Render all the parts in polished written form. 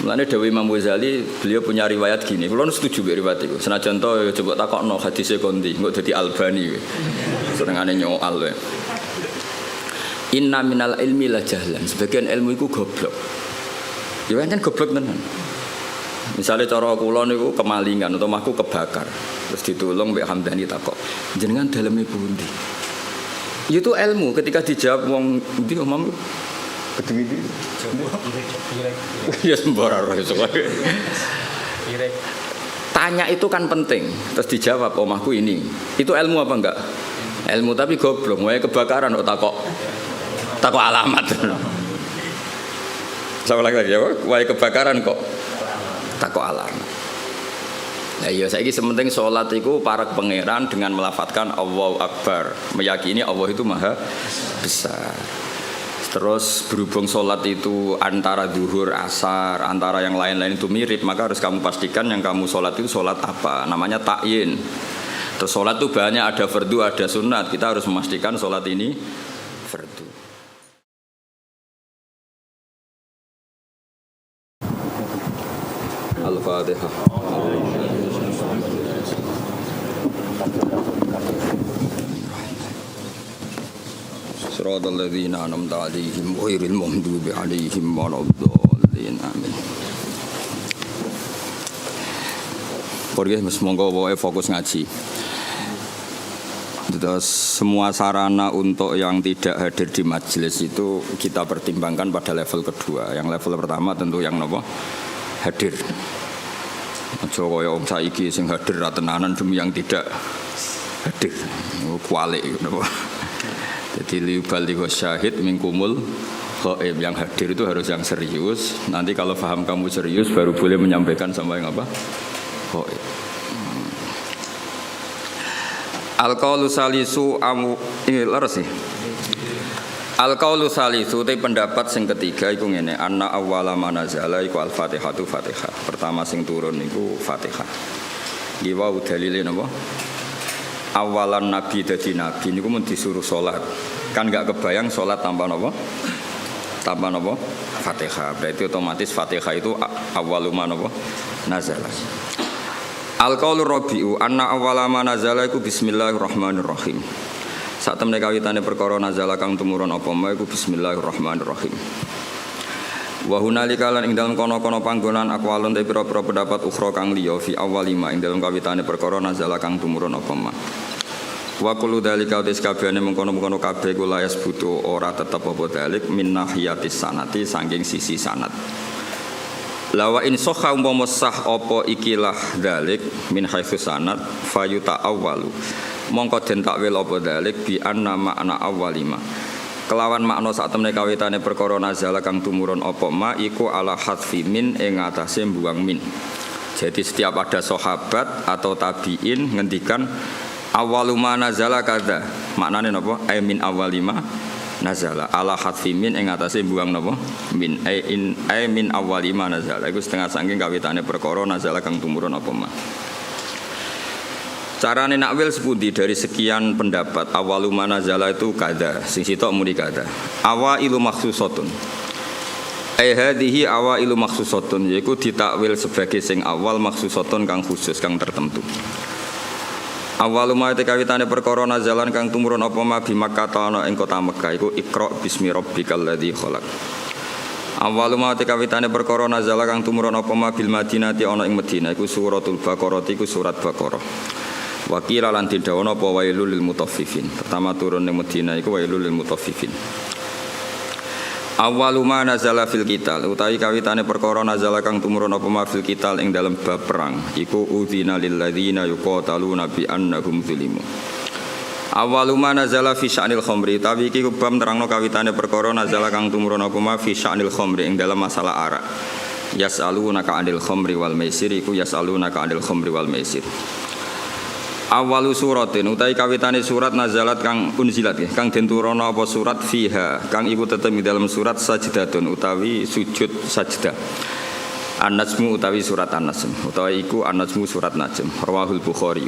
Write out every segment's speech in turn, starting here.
Mulane Dewi Imam Ghazali beliau punya riwayat gini. Kulo setuju mbek riwayat iku. Senajan to coba takokno hadise kondi, engko dadi Albani. Senengane nyoal wae. Inna minal ilmi la jahlan. Sebagian ilmu iku goblok. Ya pancen goblok tenan. Misalnya cara kula niku kemalingan atau mahku kebakar. Terus ditulung mbek Hamdani takok. Jenengan daleme pundi? Itu ilmu ketika dijawab wong ndi omam ketemu iki. Ya sembarang iso. Tanya itu kan penting. Terus dijawab omahku ini. Itu ilmu apa enggak? Ilmu tapi goblok. Wae kebakaran kok takok alamat. Sama lagi ya, wae kebakaran kok takok alamat. Nah iya saiki sementing salat iku para pangeran dengan melafadzkan Allahu Akbar, meyakini Allah itu maha besar. Terus berhubung sholat itu antara zuhur, asar, antara yang lain-lain itu mirip, maka harus kamu pastikan yang kamu sholat itu sholat apa. Namanya ta'yin. Terus sholat itu banyak, ada fardu, ada sunat. Kita harus memastikan sholat ini fardu. Al-Fatihah. Siratal ladzina an'amta 'alaihim ghairil maghdubi 'alaihim waladdallin. Amin. Pergi semoga wae fokus ngaji. Terus semua sarana untuk yang tidak hadir di majelis itu kita pertimbangkan pada level kedua. Yang level pertama tentu yang nopo hadir. Aja kaya wong saiki sing hadir ra tenanan demi yang tidak hadir. Kualik napa. Jadi liubaligho syahid mingkumul ghaib, yang hadir itu harus yang serius. Nanti kalau paham kamu serius baru boleh menyampaikan sama yang apa? Ghaib. Al-qaulu salisu ini leres sih. Al-qaulu salisu te pendapat sing ketiga iku ngene, anna awwala manazala iku al-Fatihatu Fatihah. Pertama sing turun iku Fatihah. Iki wae dalile napa? Awalan Nabi dadi Nabi niku mun disuruh sholat kan gak kebayang sholat tanpa napa? Tanpa napa? Fatihah. Berarti otomatis Fatihah itu awaluma napa? Nazala. Al-qaulu rabi'u anna awalama nazala iku bismillahirrahmanirrahim. Sak temne kawitane perkara nazala kang tumurun apa ma iku bismillahirrahmanirrahim. Wa hunalika lan ing dalem kono-kono panggonan aqwalun te pira-pira pendapat ukhra kang liya fi awalima ing dalem kawitane perkara nazala kang tumurun apa ma. Wa kullu dzalika utis kabehane mengkono-mengkono kabeh kula yas butuh ora tetep apa dalik min nahiyatis sanati saking sisi sanad. Lawa in sahha umpama sah apa ikilah dalik min haitsu sanad fayuta awwalu. Mongko den takwil apa dalik bi anna makna awalima. Kelawan makna sak temene kawitane perkara nazala kang tumurun apa ma iku ala hadfi min ing atase mbuang min. Jadi setiap ada sahabat atau tabiin ngendikan awaluma nazala kadza. Maknane napa? Ai min awalima nazala ala hadfi min ing atase mbuang napa? Min ai min awalima nazala. Iku setengah saking kawitane perkara nazala kang tumurun apa ma. Carane nakwil sepundi dari sekian pendapat awaluma nazala itu kada sing sitok muni kada awailu makhsusatun hadhihi awailu makhsusatun yaiku ditakwil sebagai sing awal makhsusatun kang khusus kang tertentu. Awaluma te kawitane perkara nazalan kang tumurun apa ma bi Makkah ana ing kota Mekah iku Iqra bismi rabbikal ladzi khalaq. Awaluma te kawitane perkara nazala kang tumurun apa ma bil Madinati ana ing Madinah iku suratul Baqarah iku surat Baqarah. Wakil lan tidhawana apa wailul lil mutaffifin. Pertama turun ning Madinah iku wailul lil mutaffifin. Awaluma nazala fil qital utawi kawitane perkara nazala kang tumurun apa ma fil qital ing dalem bab perang iku udzina lil ladzina yuqataluna bi annahum zulimu. Awaluma nazala fi sya'nil khamri utawi iki bab nerangno kawitane perkara nazala kang tumurun apa ma fi sya'nil khamri ing dalem masalah arak. Yas'alunaka 'anil khamri wal maisir iku yas'alunaka 'anil khamri wal maisir. Awalu suratin utai kawitane surat nazalat kang unzilat kang den turana apa surat fiha kang iku tetep ing dalam surat sajdatun utawi sujud sajdah. An-Najmu utawi surat An-Najm utawi iku An-Najmu surat Najm rawahul Bukhari.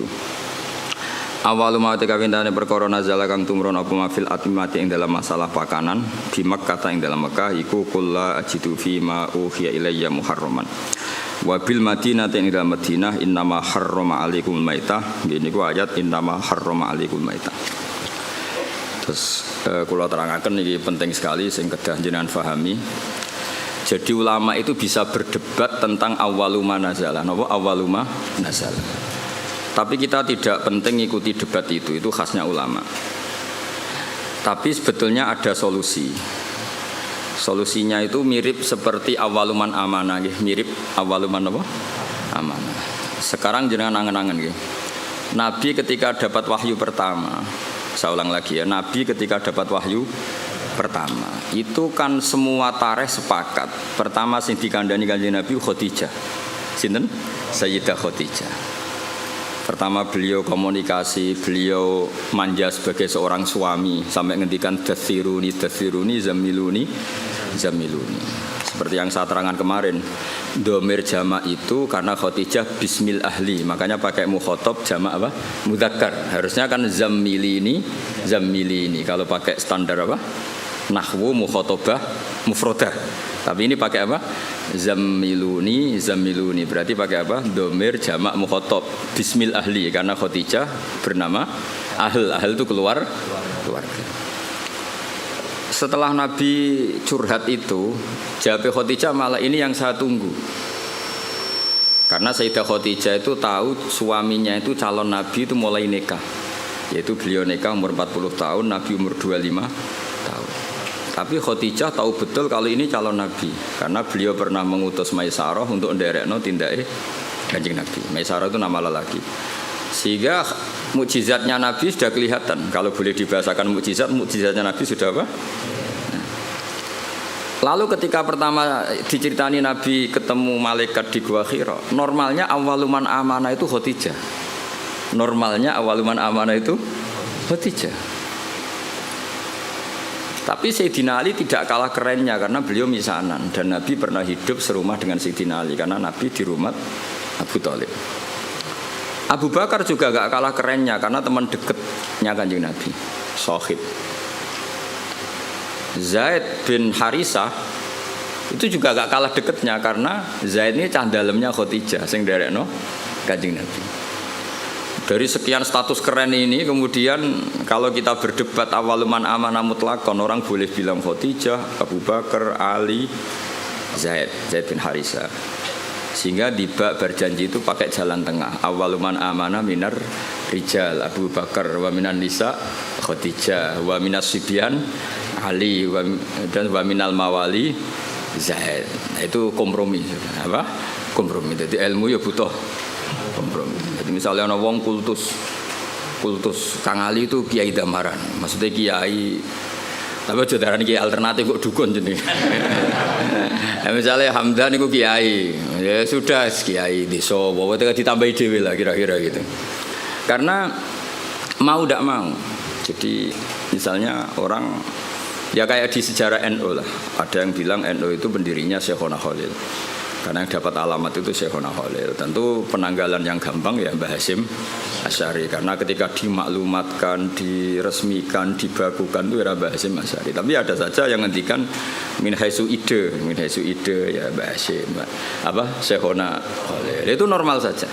Awalu ma te kawindane perkara nazala kang tumron apa mafil atimati ing dalam masalah pakanan di Makkah ing dalam Mekah iku kulla ajidu fi ma uhiya ilayya muharraman. Wa bil Madinah ing dalam Madinah innama harrama alaikum maitah. Ini ku ayat innama harrama alaikum maitah. Terus kula terangaken iki penting sekali sing kedah jenengan pahami. Jadi ulama itu bisa berdebat tentang awaluma nazala. Napa awaluma nazala? Tapi kita tidak penting ikuti debat itu khasnya ulama. Tapi sebetulnya ada solusi. Solusinya itu mirip seperti awaluman amanah, mirip awaluman apa? Amanah. Sekarang jenengan angen-angen nggih. Nabi ketika dapat wahyu pertama, saya ulang lagi ya, Nabi ketika dapat wahyu pertama, itu kan semua tarikh sepakat. Pertama sing dikandani Kanjeng Nabi Khadijah. Sinten? Sayyidah Khadijah. Pertama beliau komunikasi, beliau manja sebagai seorang suami sampai ngendikan dathiruni zamiluni. Seperti yang saya terangkan kemarin, domir jamak itu karena Khadijah bismil ahli, makanya pakai mukhotob jamak apa? Mudzakkar. Harusnya kan zamilini. Kalau pakai standar apa? Nahwu mukhotobah mufrodah. Tapi ini pakai apa? Zamiluni. Berarti pakai apa? Domir jamak mukhotob bismil ahli karena Khadijah bernama Ahl itu keluarga. Setelah Nabi curhat itu, jawab Khadijah malah ini yang saya tunggu. Karena Sayyidah Khadijah itu tahu suaminya itu calon Nabi itu mulai nikah. Yaitu beliau nikah umur 40 tahun, Nabi umur 25 tahun. Tapi Khadijah tahu betul kalau ini calon Nabi, karena beliau pernah mengutus Maisarah untuk nderekno tindake Kanjeng Nabi. Maisarah itu nama lelaki. Sehingga mukjizatnya Nabi sudah kelihatan. Kalau boleh dibahasakan mukjizatnya Nabi sudah apa? Nah. Lalu ketika pertama diceritani Nabi ketemu malaikat di Gua Hira, normalnya awaluman amanah itu Khadijah. Tapi Sayyidina Ali tidak kalah kerennya karena beliau misanan dan Nabi pernah hidup serumah dengan Sayyidina Ali karena Nabi di rumah Abu Thalib. Abu Bakar juga gak kalah kerennya karena teman dekatnya Kanjeng Nabi, Sohib. Zaid bin Harisah itu juga gak kalah dekatnya karena Zaid ini cah dalemnya Khadijah sing nderekno Kanjeng Nabi. Dari sekian status keren ini kemudian kalau kita berdebat awaluman amanah mutlakon, orang boleh bilang Khadijah, Abu Bakar, Ali, Zaid bin Harisah. Sehingga di bab berjanji itu pakai jalan tengah. Awaluman amanah minar rijal Abu Bakar, wa minan nisa Khadijah, wa minas sibyan Ali, dan wa minal mawali Zaid. Nah, itu kompromi. Apa? Kompromi. Jadi ilmu ya butuh kompromi. Jadi misalnya ada wong kultus Kang Ali itu kiai damaran, maksudnya kiai, tapi jodaran kiai alternatif kok dukun jenenge. Misalnya Hamdan itu kiai, ya sudah kiai desa, pokoknya ditambahi dhewe lah kira-kira gitu. Karena mau tidak mau. Jadi misalnya orang ya kayak di sejarah NU lah, ada yang bilang NU itu pendirinya Syekhona Khalil. Karena yang dapat alamat itu Syekhona Khalil. Tentu penanggalan yang gampang ya Mbah Hasyim Asy'ari. Karena ketika dimaklumatkan, diresmikan, dibakukan itu era Mbah Hasyim Asy'ari. Tapi ada saja yang ngendikan min haitsu ide ya Mbah Hasyim. Syekhona Khalil. Itu normal saja.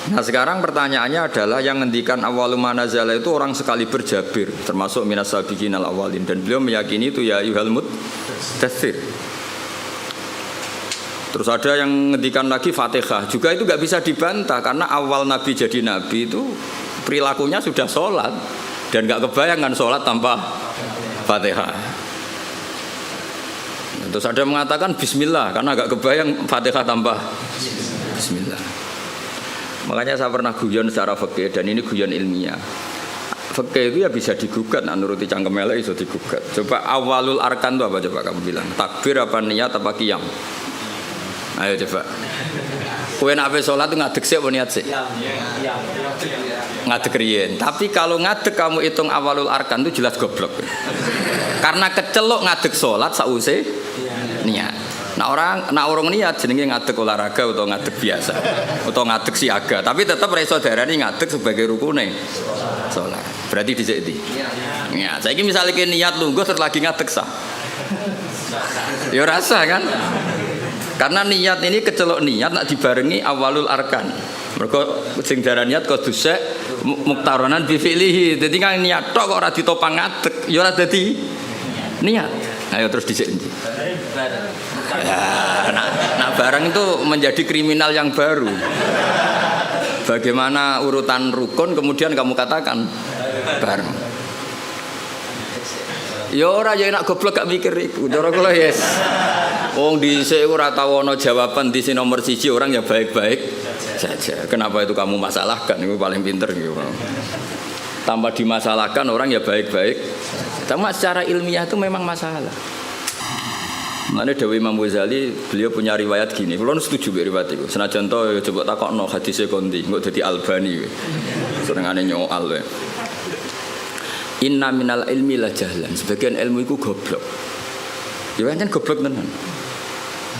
Nah sekarang pertanyaannya adalah yang ngendikan awaluma nazala itu orang sekali berjabir, termasuk minas sabiqinal awalin, dan beliau meyakini itu ya ayyuhal muddatsir. Terus ada yang ngendikan lagi Fatihah, juga itu gak bisa dibantah karena awal Nabi jadi Nabi itu perilakunya sudah sholat dan gak kebayangkan sholat tanpa Fatihah. Terus ada yang mengatakan Bismillah karena gak kebayang Fatihah tanpa Bismillah. Makanya saya pernah guyon secara fikih dan ini guyon ilmiah. Fikih itu ya bisa digugat, nuruti cangkem elek iso digugat. Coba awalul arkan itu apa coba kamu bilang? Takbir apa niat apa qiyam? Ayo coba. Kowe nek wis salat ngadeg sik apa niat sik? Ngadeg riyen. Tapi kalau ngadeg kamu hitung awalul arkan itu jelas goblok. Karena kecelok ngadeg salat sause niat. Nak orang niat jenenge ngadeg olahraga atau ngadeg biasa atau ngadeg siaga, tapi tetap reso darani ngadeg sebagai rukune salat. Berarti dhisik ndi? Ya, saiki misale ki niat lungguh terus lagi ngadeg sah. Ya rasa kan? Karena niat ini kecelok niat nak dibarengi awalul arkan. Mergo sing darani niat kudu sek muktaronan bi fi'lihi. Dadi kan niat tok kok ora ditopang ngadeg, ya ora dadi niat. Ayo terus dhisik ndi? Ya, nah barang itu menjadi kriminal yang baru. Bagaimana urutan rukun kemudian kamu katakan bareng. Ya ora ya enak goblok gak mikir iku. Cara kula yes. Wong dhisik ora tau ana jawaban di nomor 1 orang ya baik-baik saja. Kenapa itu kamu masalahkan? Itu paling pinter gitu. Tanpa dimasalahkan orang ya baik-baik. Tapi secara ilmiah itu memang masalah. Mane Dewi Imam Ghazali beliau punya riwayat gini. Kulo setuju mbek riwayat iku. Senajan to coba takokno hadise kondi, engko dadi Albani. Senengane nyoal wae. Inna minal ilmi la jahlan. Sebagian ilmu iku goblok. Ya pancen goblok tenan.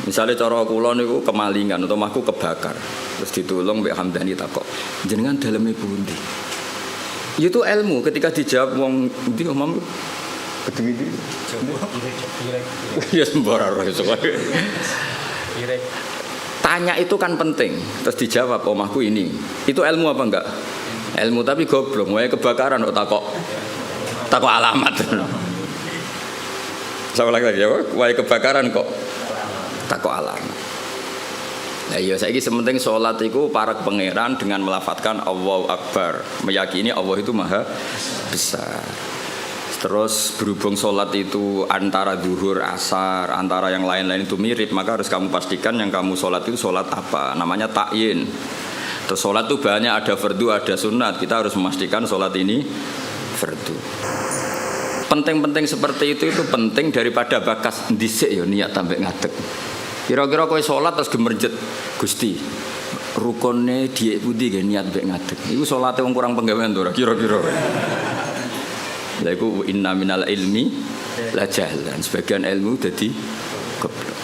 Misalnya cara kula niku kemalingan atau mahku kebakar. Terus ditulung mbek Hamdani takok, "Jenengan daleme pundi?" Itu ilmu ketika dijawab wong ndi omam gedhe iki. Ya sembarang iso. Tanya itu kan penting. Terus dijawab omahku ini. Itu ilmu apa enggak? Ilmu tapi goblok. Wae kebakaran kok takok alamat. Sama lagi ya, wae kebakaran kok takok alamat. Nah iya saiki sementing salat iku para pangeran dengan melafadzkan Allahu Akbar, meyakini Allah itu maha besar. Terus berhubung sholat itu antara zuhur, asar, antara yang lain-lain itu mirip, maka harus kamu pastikan yang kamu sholat itu sholat apa. Namanya ta'yin. Terus sholat itu banyak, ada fardu, ada sunat. Kita harus memastikan sholat ini fardu. Penting-penting seperti itu penting daripada bakas dhisik ya niat tambah ngadeg. Kira-kira kowe sholat terus gemerjet Gusti. Rukune dhiik pundi nggih niat mbek ngadeg. Iku salate wong kurang penggawean to ora kira-kira. Lha iku inna minal ilmi la jahlan. Sebagian ilmu dadi goblok.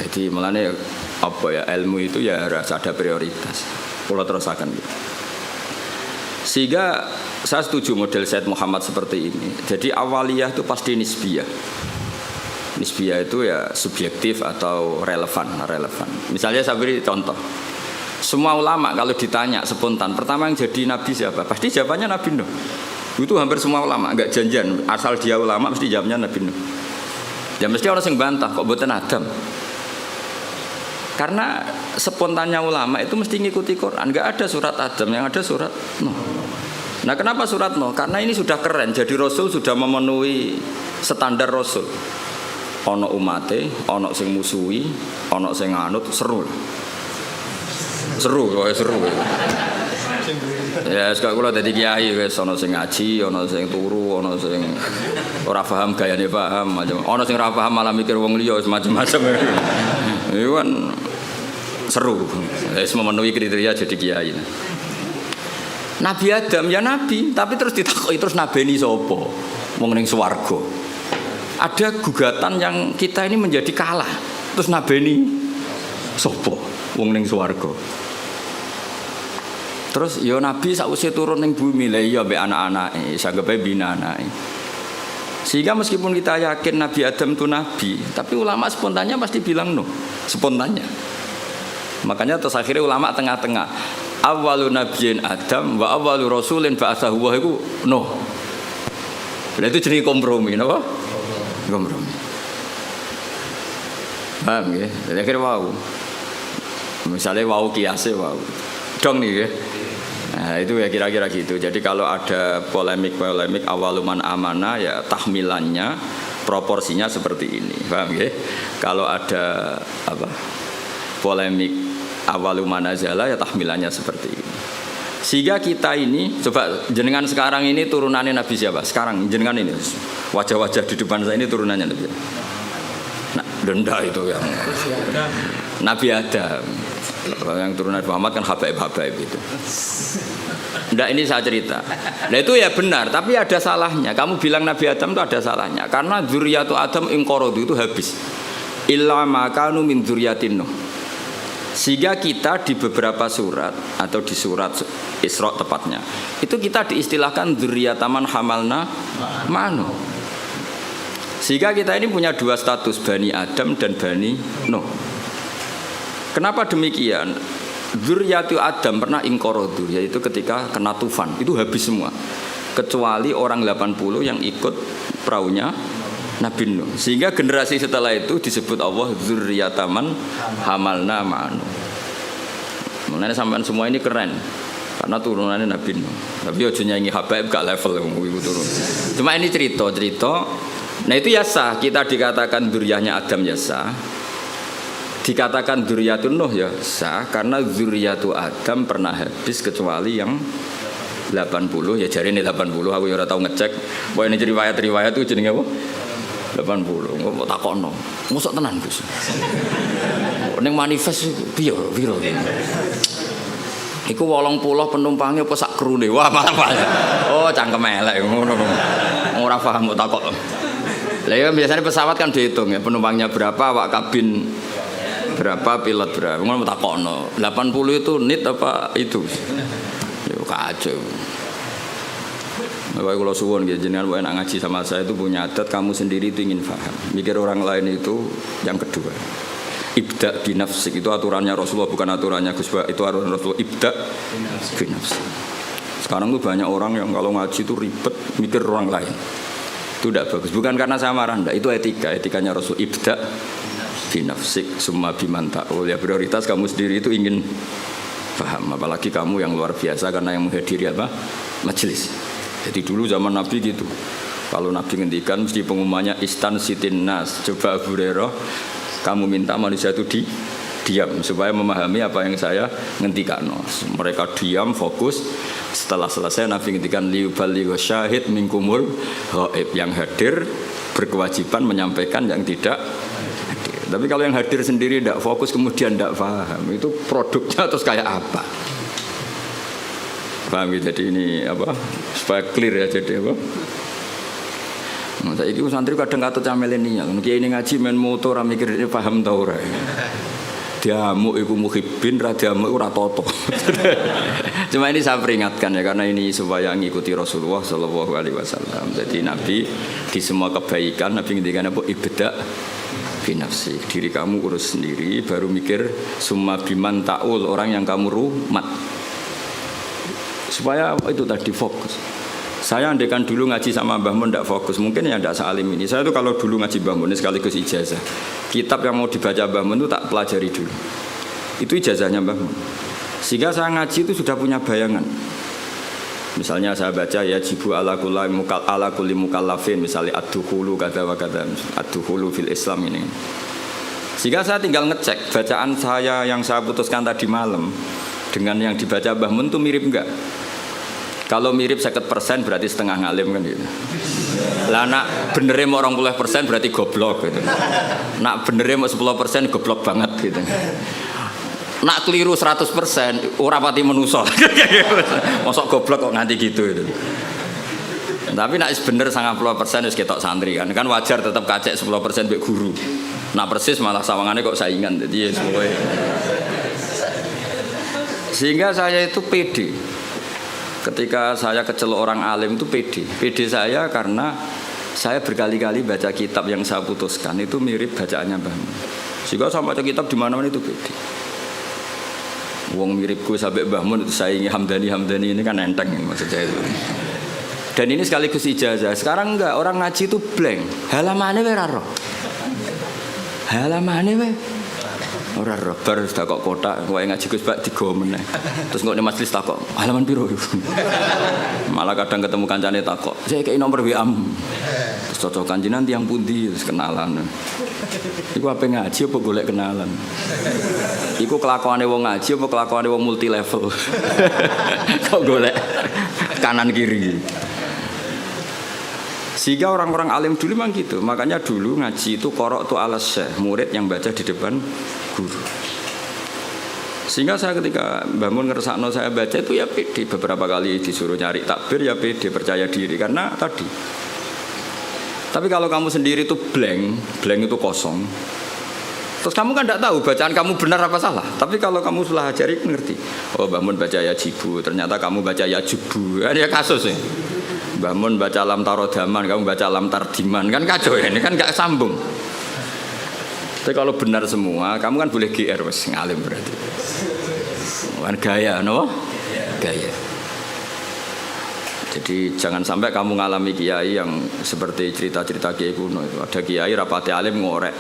Jadi mulane apa ya ilmu itu ya harus ada prioritas. Kula terusaken gitu. Sehingga saya setuju model Said Muhammad seperti ini. Jadi awaliyah itu pasti nisbiyah. Nisbiyah itu ya subjektif atau relevan. Misalnya saya beri contoh. Semua ulama kalau ditanya spontan, pertama yang jadi nabi siapa? Pasti jawabannya Nabi Nuh. Itu hampir semua ulama, enggak janjian. Asal dia ulama mesti jawabnya Nabi Nuh. Ya mesti orang yang bantah kok mboten Adam. Karena spontannya ulama itu mesti ngikuti Quran. Enggak ada surat Adam, yang ada surat Nuh. Nah kenapa surat Nuh? Karena ini sudah keren. Jadi Rasul sudah memenuhi standar Rasul. Ono umate, ono sing musuhi, ono sing nganut, seru. Ya sekarang kula dadi kiai wis ana sing ngaji, ana sing turu, ana sing ora paham gayane paham, macam ana sing ora paham malah mikir wong liya macam-macam. Iku kan seru. Wis memenuhi kriteria jadi kiai. Nabi Adam ya nabi, tapi terus ditakoki terus nabeni sapa? Wong ning swarga. Ada gugatan yang kita ini menjadi kalah. Terus nabeni sapa? Wong ning swarga. Terus ya nabi sakwise turun ning bumi lha iya mbek anak-anake, sanggepe bina anake. Sehingga meskipun kita yakin Nabi Adam itu nabi, tapi ulama spontannya pasti bilang no, spontannya. Makanya terus akhirnya ulama tengah-tengah. Awwalun nabiyyin Adam wa awwalu rasulin ba'atsahu wa iku no. Lah itu jenenge kompromi, napa? Kompromi. Paham ya? Jadi akhirnya wow. Misalnya wow kiase wow. Dong nih ya. Nah itu ya kira-kira gitu. Jadi kalau ada polemik awaluman amanah ya tahmilannya proporsinya seperti ini, paham ya? Kalau ada apa polemik awaluman azala ya tahmilannya seperti ini. Sehingga kita ini coba jenengan sekarang ini turunannya Nabi siapa? Sekarang jenengan ini wajah-wajah di depan saya ini turunannya Nabi. Nah, denda itu yang Nabi Adam. Kalau yang turunan Muhammad kan habaib-habaib itu. Nggak, ini saya cerita. Nah itu ya benar, tapi ada salahnya. Kamu bilang Nabi Adam itu ada salahnya. Karena dzurriyyatu Adam inqaradu itu habis. Illa ma kanu min dzurriyyatin Nuh. Sehingga kita di beberapa surat atau di surat Isra tepatnya, itu kita diistilahkan dzurriyyataman hamalna ma'anu. Sehingga kita ini punya dua status, Bani Adam dan Bani Nuh. Kenapa demikian? Dzurriyyatu Adam pernah inqaradu, yaitu ketika kena tufan, itu habis semua. Kecuali orang 80 yang ikut perahunya Nabi Nuh. Sehingga generasi setelah itu disebut Allah dzurriyyataman hamalna ma'anu. Mulanya sampean semua ini keren karena turunannya Nabi Nuh. Tapi aja nyanyi habaib gak level itu turun. Cuma ini cerita. Nah itu ya sah, kita dikatakan dzurriyyahnya Adam ya sah. Dikatakan dzurriyyatun Nuh ya sah karena dzurriyyatu Adam pernah habis kecuali yang 80 ya jari ini 80 aku ya ora tau ngecek. Bahwa ini riwayat itu jenenge apa? 80. Kok takokno. Mosok tenan Gus. Ning manifest piye piro iki? Iku 80 penumpangnya apa sak krune. Wah malah banyak. Oh cangkem elek ngono. Ora paham kok takok. Lah ya biasanya pesawat kan dihitung ya penumpangnya berapa, awak kabin berapa, pilot berapa. Ngono takokno. 80 itu nit apa itu? Yo kacau. Bapak kalau suwon gitu, jenengan enak ngaji sama saya itu punya adat kamu sendiri itu ingin paham. Mikir orang lain itu yang kedua. Ibda binafsik itu aturannya Rasulullah bukan aturannya Gus Ba. Itu aturan Rasulullah ibda binafsik. Sekarang tuh banyak orang yang kalau ngaji itu ribet mikir orang lain. Itu tidak bagus. Bukan karena saya marah, enggak. Itu etikanya Rasul ibda binafsik summa biman ta'ul. Ya prioritas kamu sendiri itu ingin paham. Apalagi kamu yang luar biasa karena yang menghadiri apa? Majelis. Jadi dulu zaman Nabi gitu. Kalau Nabi ngendikan mesti pengumumannya istan sitin nas. Coba Abu Hurairah, kamu minta manusia itu diam supaya memahami apa yang saya ngendikan. Mereka diam, fokus. Setelah selesai Nabi ngendikan liuballigh syahid minkumul ghaib, yang hadir berkewajiban menyampaikan yang tidak hadir. Tapi kalau yang hadir sendiri tidak fokus kemudian tidak paham, itu produknya terus kayak apa? Paham gitu, jadi ini apa supaya clear ya, jadi apa saya itu santri kadang kata milenial kayak ini ngaji main motor mikir ini paham tau ora diamuk iku muhibbin ra diamuk ora toto. Cuma ini saya peringatkan ya karena ini supaya ngikuti Rasulullah sallallahu alaihi wasallam. Jadi Nabi di semua kebaikan Nabi ngendikan apa ibda binafsi, diri kamu urus sendiri baru mikir summa biman ta'ul, orang yang kamu rumat. Supaya itu tadi fokus. Saya andekan dulu ngaji sama Mbah Mun tidak fokus, mungkin ya tidak sealim ini. Saya itu kalau dulu ngaji Mbah Mun ini sekaligus ijazah. Kitab yang mau dibaca Mbah Mun itu tak pelajari dulu. Itu ijazahnya Mbah Mun. Sehingga saya ngaji itu sudah punya bayangan. Misalnya saya baca ya jibu ala kulli mukallafin, misalnya ad-dukhulu kata wa kata, ad-dukhulu fil Islam ini. Sehingga saya tinggal ngecek bacaan saya yang saya putuskan tadi malam dengan yang dibaca Mbah Mun itu mirip enggak? Kalau mirip 50% berarti setengah ngalim kan gitu. Lah nak benernya mau 20% berarti goblok gitu. Nak benernya mau 10% goblok banget gitu. Nak keliru 100% ora pati menuso. Mosok goblok kok nganti gitu itu. Tapi nak bener 90% wis ketok santri kan. Kan wajar tetap kacek 10% mbek guru. Nak persis malah sawangane kok saingan. Jadi ya semuanya. Sehingga saya itu pede. Ketika saya kecelok orang alim itu pede saya karena saya berkali-kali baca kitab yang saya putuskan itu mirip bacaannya Mbah Mun. Sehingga saya baca kitab di mana-mana itu pede. Wong miripku sampai Mbah Mun saya ingin Hamdani ini kan enteng maksud saya itu. Dan ini sekaligus ijazah. Sekarang enggak, orang ngaji itu blank. Halamane wae ora roh. Halamane wae ora roh, bar sudah kok kotak, kowe ngaji Gus Bak digo meneh. Terus kok ning majelis takok, halaman piro? Malah kadang ketemu kancane takok, "Saya kei nomor WA-mu." Terus cocokan jenengan tiyang pundi, terus kenalan. Iku ape ngaji apa golek kenalan? Iku kelakuane wong ngaji apa kelakuane wong multi level? Kok golek kanan kiri. Sehingga orang-orang alim dulu memang gitu. Makanya dulu ngaji itu qara'tu ala syekh, murid yang baca di depan guru. Sehingga saya ketika bangun ngersakno saya baca itu ya pede, beberapa kali disuruh nyari takbir ya pede, percaya diri karena tadi. Tapi kalau kamu sendiri itu blank itu kosong. Terus kamu kan tidak tahu bacaan kamu benar apa salah. Tapi kalau kamu sudah ajari ngerti. Oh, bangun baca ya jibu, ternyata kamu baca ya jubu. Ya kasus ya. Bangun baca lam tarodaman, kamu baca lam tardiman, kan kacau ya. Ini kan nggak sambung. Tapi kalau benar semua, kamu kan boleh GR wes ngalim berarti. Kan gaya, no? Gaya. Jadi jangan sampai kamu ngalami kiai yang seperti cerita-cerita kiai kuno itu. Ada kiai rapati alim ngorek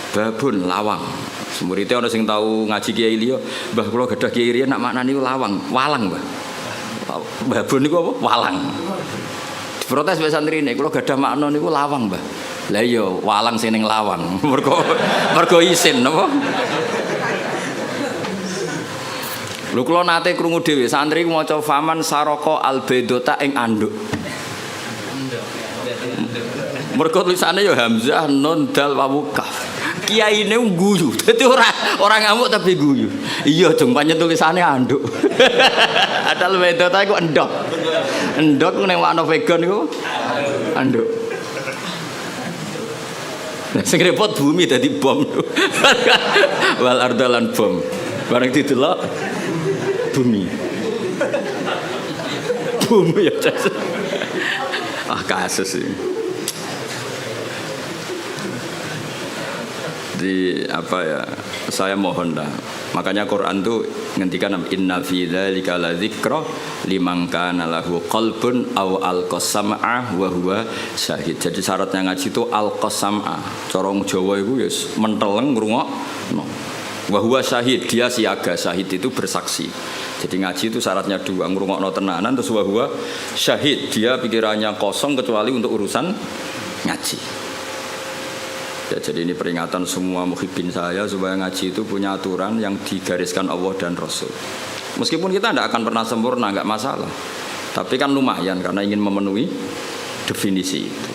babun lawang. Muridnya orang sing tahu ngaji kiai liya, Mbah kula gadah kiai riyen nak maknani lawang, walang, Mbah. Babun niku apa? Walang. Diprotes mbek santrine, kula gadah makna niku lawang, Mbah. Lah iya, walang sing ning lawang. Mergo isin napa? Lho kula nate krungu dhewe santri maca faman saraka albedota ing anduk. Mergo tulisane ya hamzah nun dal wawu kaf. Kiyaine guyu. Dadi ora ngamuk tapi guyu. Iya, jeng pancen tulisane anduk. Adal bedota iku endok. Endok ning makna vegan iku anduk. Sing repot bumi dadi bom. Wal ardalan bom. Bareng didelok bumi. Bumi ya. Kasus ini. Di apa ya? Saya mohon dah. Makanya Quran tuh ngendikan inna fi dzalika ladzikra liman kana lahu qalbun aw alqasam'a wa huwa syahid. Jadi syaratnya ngaji itu alqasam'a. Cara Jawa iku ya menteleng ngrungokno. Wa huwa syahid, dia siaga. Syahid itu bersaksi. Jadi ngaji itu syaratnya dua, ngrungokno tenanan terus wa huwa syahid. Dia pikirannya kosong kecuali untuk urusan ngaji. Ya, jadi ini peringatan semua muhibbin saya supaya ngaji itu punya aturan yang digariskan Allah dan Rasul. Meskipun kita tidak akan pernah sempurna, nggak masalah. Tapi kan lumayan karena ingin memenuhi definisi itu.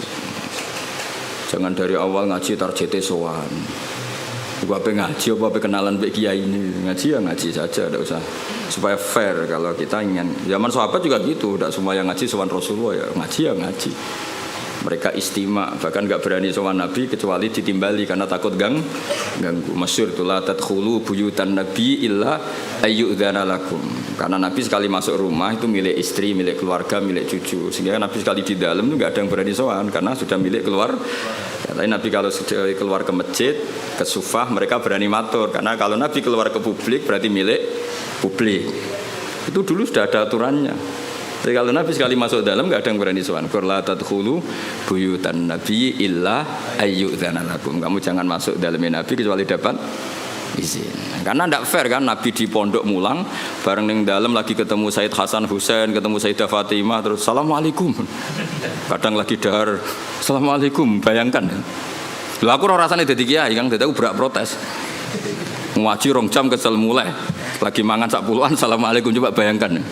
Jangan dari awal ngaji tarjete sowan. Gua pengen ngaji apa kenalan mbek kiai ini. Ngaji ya ngaji saja, tidak usah. Supaya fair kalau kita ingin. Zaman sahabat juga gitu, tidak semua yang ngaji sowan Rasulullah ya ngaji ya ngaji. Mereka istimak, bahkan nggak berani sowan Nabi kecuali ditimbali karena takut ganggu. Masyhur itu la tadkhulu buyutan nabi illa ayyudzana lakum. Karena Nabi sekali masuk rumah itu milik istri, milik keluarga, milik cucu. Sehingga Nabi sekali di dalam itu nggak ada yang berani sowan karena sudah milik keluar. Tapi Nabi kalau sudah keluar ke masjid, ke sufah mereka berani matur karena kalau Nabi keluar ke publik berarti milik publik. Itu dulu sudah ada aturannya. Jadi kalau Nabi sekali masuk dalam nggak ada yang berani sowan. La tadkhulu buyutan nabi illa ayyudzana lakum. Kamu jangan masuk dalamnya Nabi kecuali dapat izin. Karena tidak fair kan Nabi di pondok mulang bareng ning dalam lagi ketemu Said Hasan Husain, ketemu Sayyidah Fatimah terus assalamualaikum. Kadang lagi dahar assalamualaikum, bayangkan. Lah aku ora rasane dadi kiai Kang, dadi aku berak protes. Ngaji 2 jam kesel mulai. Lagi mangan sak puluhan assalamualaikum, coba bayangkan.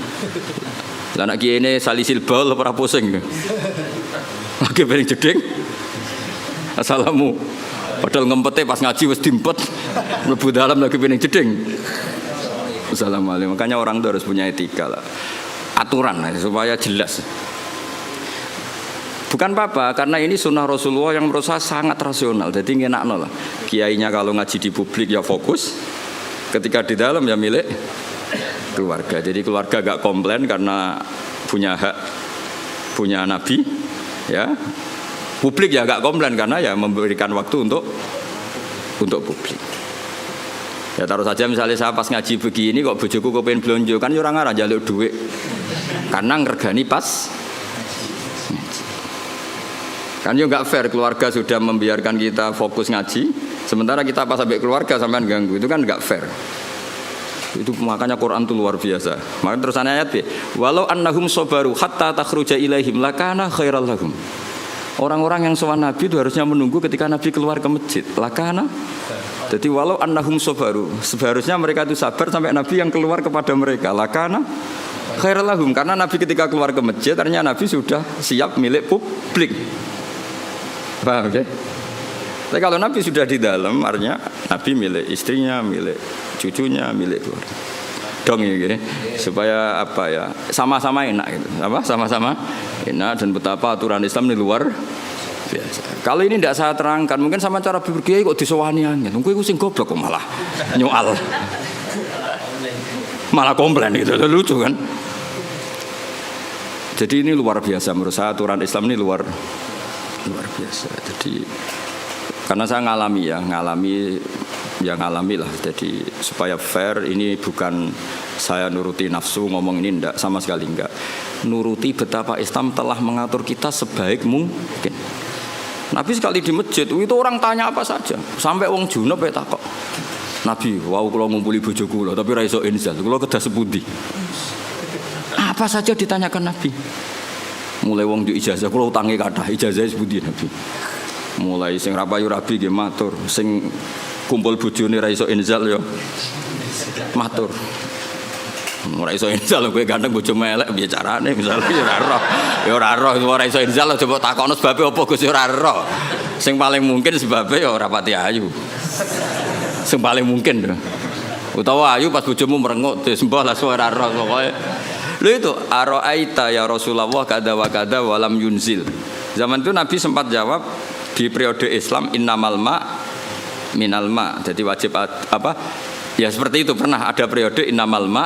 Lah anak kiai ini salisil baul ora pusing. Lagi pengen jeding. Assalamu. Padahal ngempete pas ngaji wis dimpet. Mlebu dalam lagi pengen jeding. Assalamualaikum. Makanya orang itu harus punya etika lah. Aturan lah, supaya jelas. Bukan apa-apa, karena ini sunnah Rasulullah yang menurut saya sangat rasional. Jadi ngenakno lah. Kiainya kalau ngaji di publik ya fokus. Ketika di dalam ya milik keluarga. Jadi keluarga gak komplain karena punya hak, punya Nabi, ya. Publik ya gak komplain karena ya memberikan waktu untuk publik. Ya taruh saja misalnya saya pas ngaji begini kok bojoku kepengen blonjo kan orang arah jaluk duit karena ngergani pas ngaji. Kan yo gak fair keluarga sudah membiarkan kita fokus ngaji, sementara kita pas sampai keluarga sampean ganggu, itu kan gak fair. Itu makanya Quran itu luar biasa. Maka terus ayat B, walau annahum sabaru hatta takhruja ilaihim lakana khairal lahum. Orang-orang yang sowan Nabi itu harusnya menunggu ketika Nabi keluar ke masjid. Lakana. Jadi walau annahum sabaru, seharusnya mereka itu sabar sampai Nabi yang keluar kepada mereka. Lakana khairal lahum, karena Nabi ketika keluar ke masjid ternyata Nabi sudah siap milik publik. Paham ya? Tapi kalau Nabi sudah di dalam, artinya Nabi milik istrinya, milik cucunya, milik keluarga. Dong ya, supaya apa ya, sama-sama enak gitu. Apa? Sama-sama enak dan betapa aturan Islam ini luar biasa. Kalau ini tidak saya terangkan, mungkin sama cara berkiai kok disowani angin. Mungkin aku sing goblok kok malah nyoal. Malah komplain gitu, lucu kan? Jadi ini luar biasa menurut saya, aturan Islam ini luar biasa. Jadi karena saya ngalami lah. Jadi supaya fair, ini bukan saya nuruti nafsu ngomong ini, enggak, sama sekali enggak. Nuruti betapa Islam telah mengatur kita sebaik mungkin. Nabi sekali di masjid itu orang tanya apa saja, sampai wong junub ya takok. Nabi, wow kalau ngumpuli bojo kula tapi ra iso inzal, kula kedah sepundi. Apa saja ditanyakan Nabi. Mulai wong di ijazah kula utange kathah, ijazah sepundi Nabi. Mulai sing ra payu rabi nggih matur, sing kumpul bojone ra iso inzal ya matur. Ora iso inzal kowe ganteng bojo melek piye carane misale ya ora roh ora iso inzal coba takokno sebabe apa Gus ya ora roh. Sing paling mungkin sebabe ya ora pati ayu. Sing paling mungkin lho. Utawa ayu pas bojomu merengut sembah lah suara roh pokoke. Lho itu araaita ya Rasulullah kada wa kada walam yunzil. Zaman itu Nabi sempat jawab di periode Islam innamal ma minal ma. Jadi wajib apa? Ya seperti itu pernah ada periode innamal ma.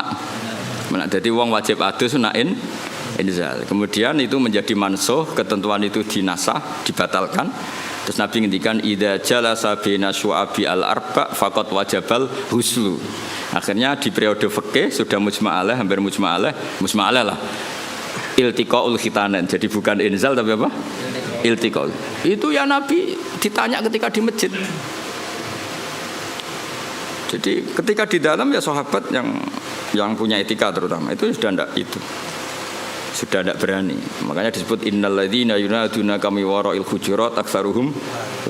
Jadi wong wajib adus nain inzal. Kemudian itu menjadi mansuh, ketentuan itu dinasah, dibatalkan. Terus Nabi ngendikan idza jalasa baina syu'abi al-arba faqad wajabal huslu. Akhirnya di periode fikih sudah mujma' alaih, hampir mujma' alaih lah. Iltiqaul khitanan. Jadi bukan inzal tapi apa? Iltiqaul. Itu ya Nabi ditanya ketika di masjid. Jadi ketika di dalam ya sahabat yang punya etika terutama itu sudah tidak berani. Makanya disebut innalladzina yunaduna kami wara'il hujurat aktsaruhum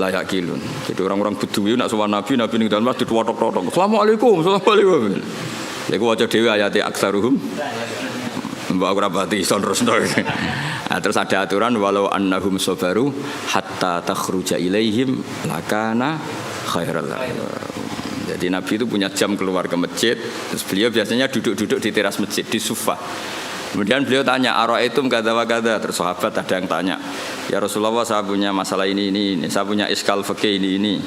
la yaqilun. Jadi orang-orang Bedui nak sowan Nabi ning dalam masjid watok-watok. Assalamualaikum. Ya ku waca dhewe ayate aktsaruhum. Mbak ora pati ison terus. Nah, terus ada aturan walau annahum sabaru hatta takhruja ilaihim lakana khairal lahum. Jadi Nabi itu punya jam keluar ke masjid. Terus beliau biasanya duduk-duduk di teras masjid di sufa. Kemudian beliau tanya, ara'aitum kadza wa kadza. Terus sahabat ada yang tanya, ya Rasulullah saya punya masalah ini, saya punya iskal fikih ini.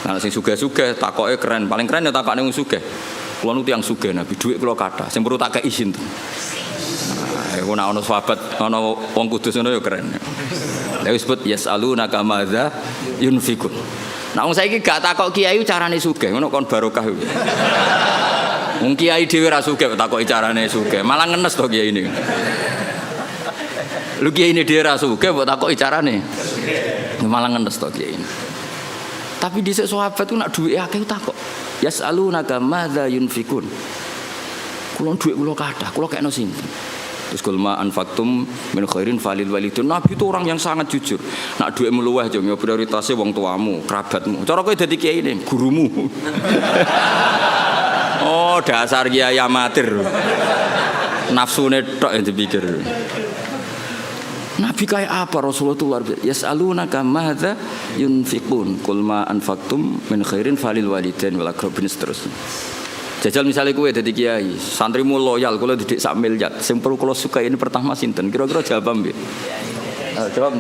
Nah sing sugih-sugih takoke keren, paling keren ya takokne wong sugih. Kulo nu tiyang sugih Nabi, dhuwit kula kathah, sing perlu tak kei isin. Nah, iku nek ana sahabat, ana wong kudus ngono ya keren. Lha disebut yasalunaka madza yunfikun. Nah wong saiki gak takok kiai carane sugih, ngono kon barokah. Wong kiai dhewe ra sugih takoki carane sugih, malah ngenes to kiai ini. Lu kiai ini dhewe ra sugih mbok takoki carane. Malah ngenes to kiai ini. Tapi dhisik sahabat ku nak duwe akeh takok. Yasalunaka madza yunfikun. Kulo dhuwit kula kathah, kula kekno sinten. Terus kulma anfaqtum min khairin falil walidun. Nabi itu orang yang sangat jujur. Nak dhuwit meluweh yo prioritasé wong tuamu, kerabatmu. Cara kowe dadi kiai ini, gurumu. Oh dasar kiai amatir. Nafsune tok yang dipikir. Nabi kayak apa Rasulullah itu luar biasa. Yasalunaka madza yunfiqun qul ma anfaqtum min khairin falil walidain wal aqrabin seterusnya. Jajal misalnya kowe dadi kiai, santrimu loyal kula didik sak miliar. Sing perlu kula suka ini pertama sinten? Kira-kira jawab mbek. Jawab.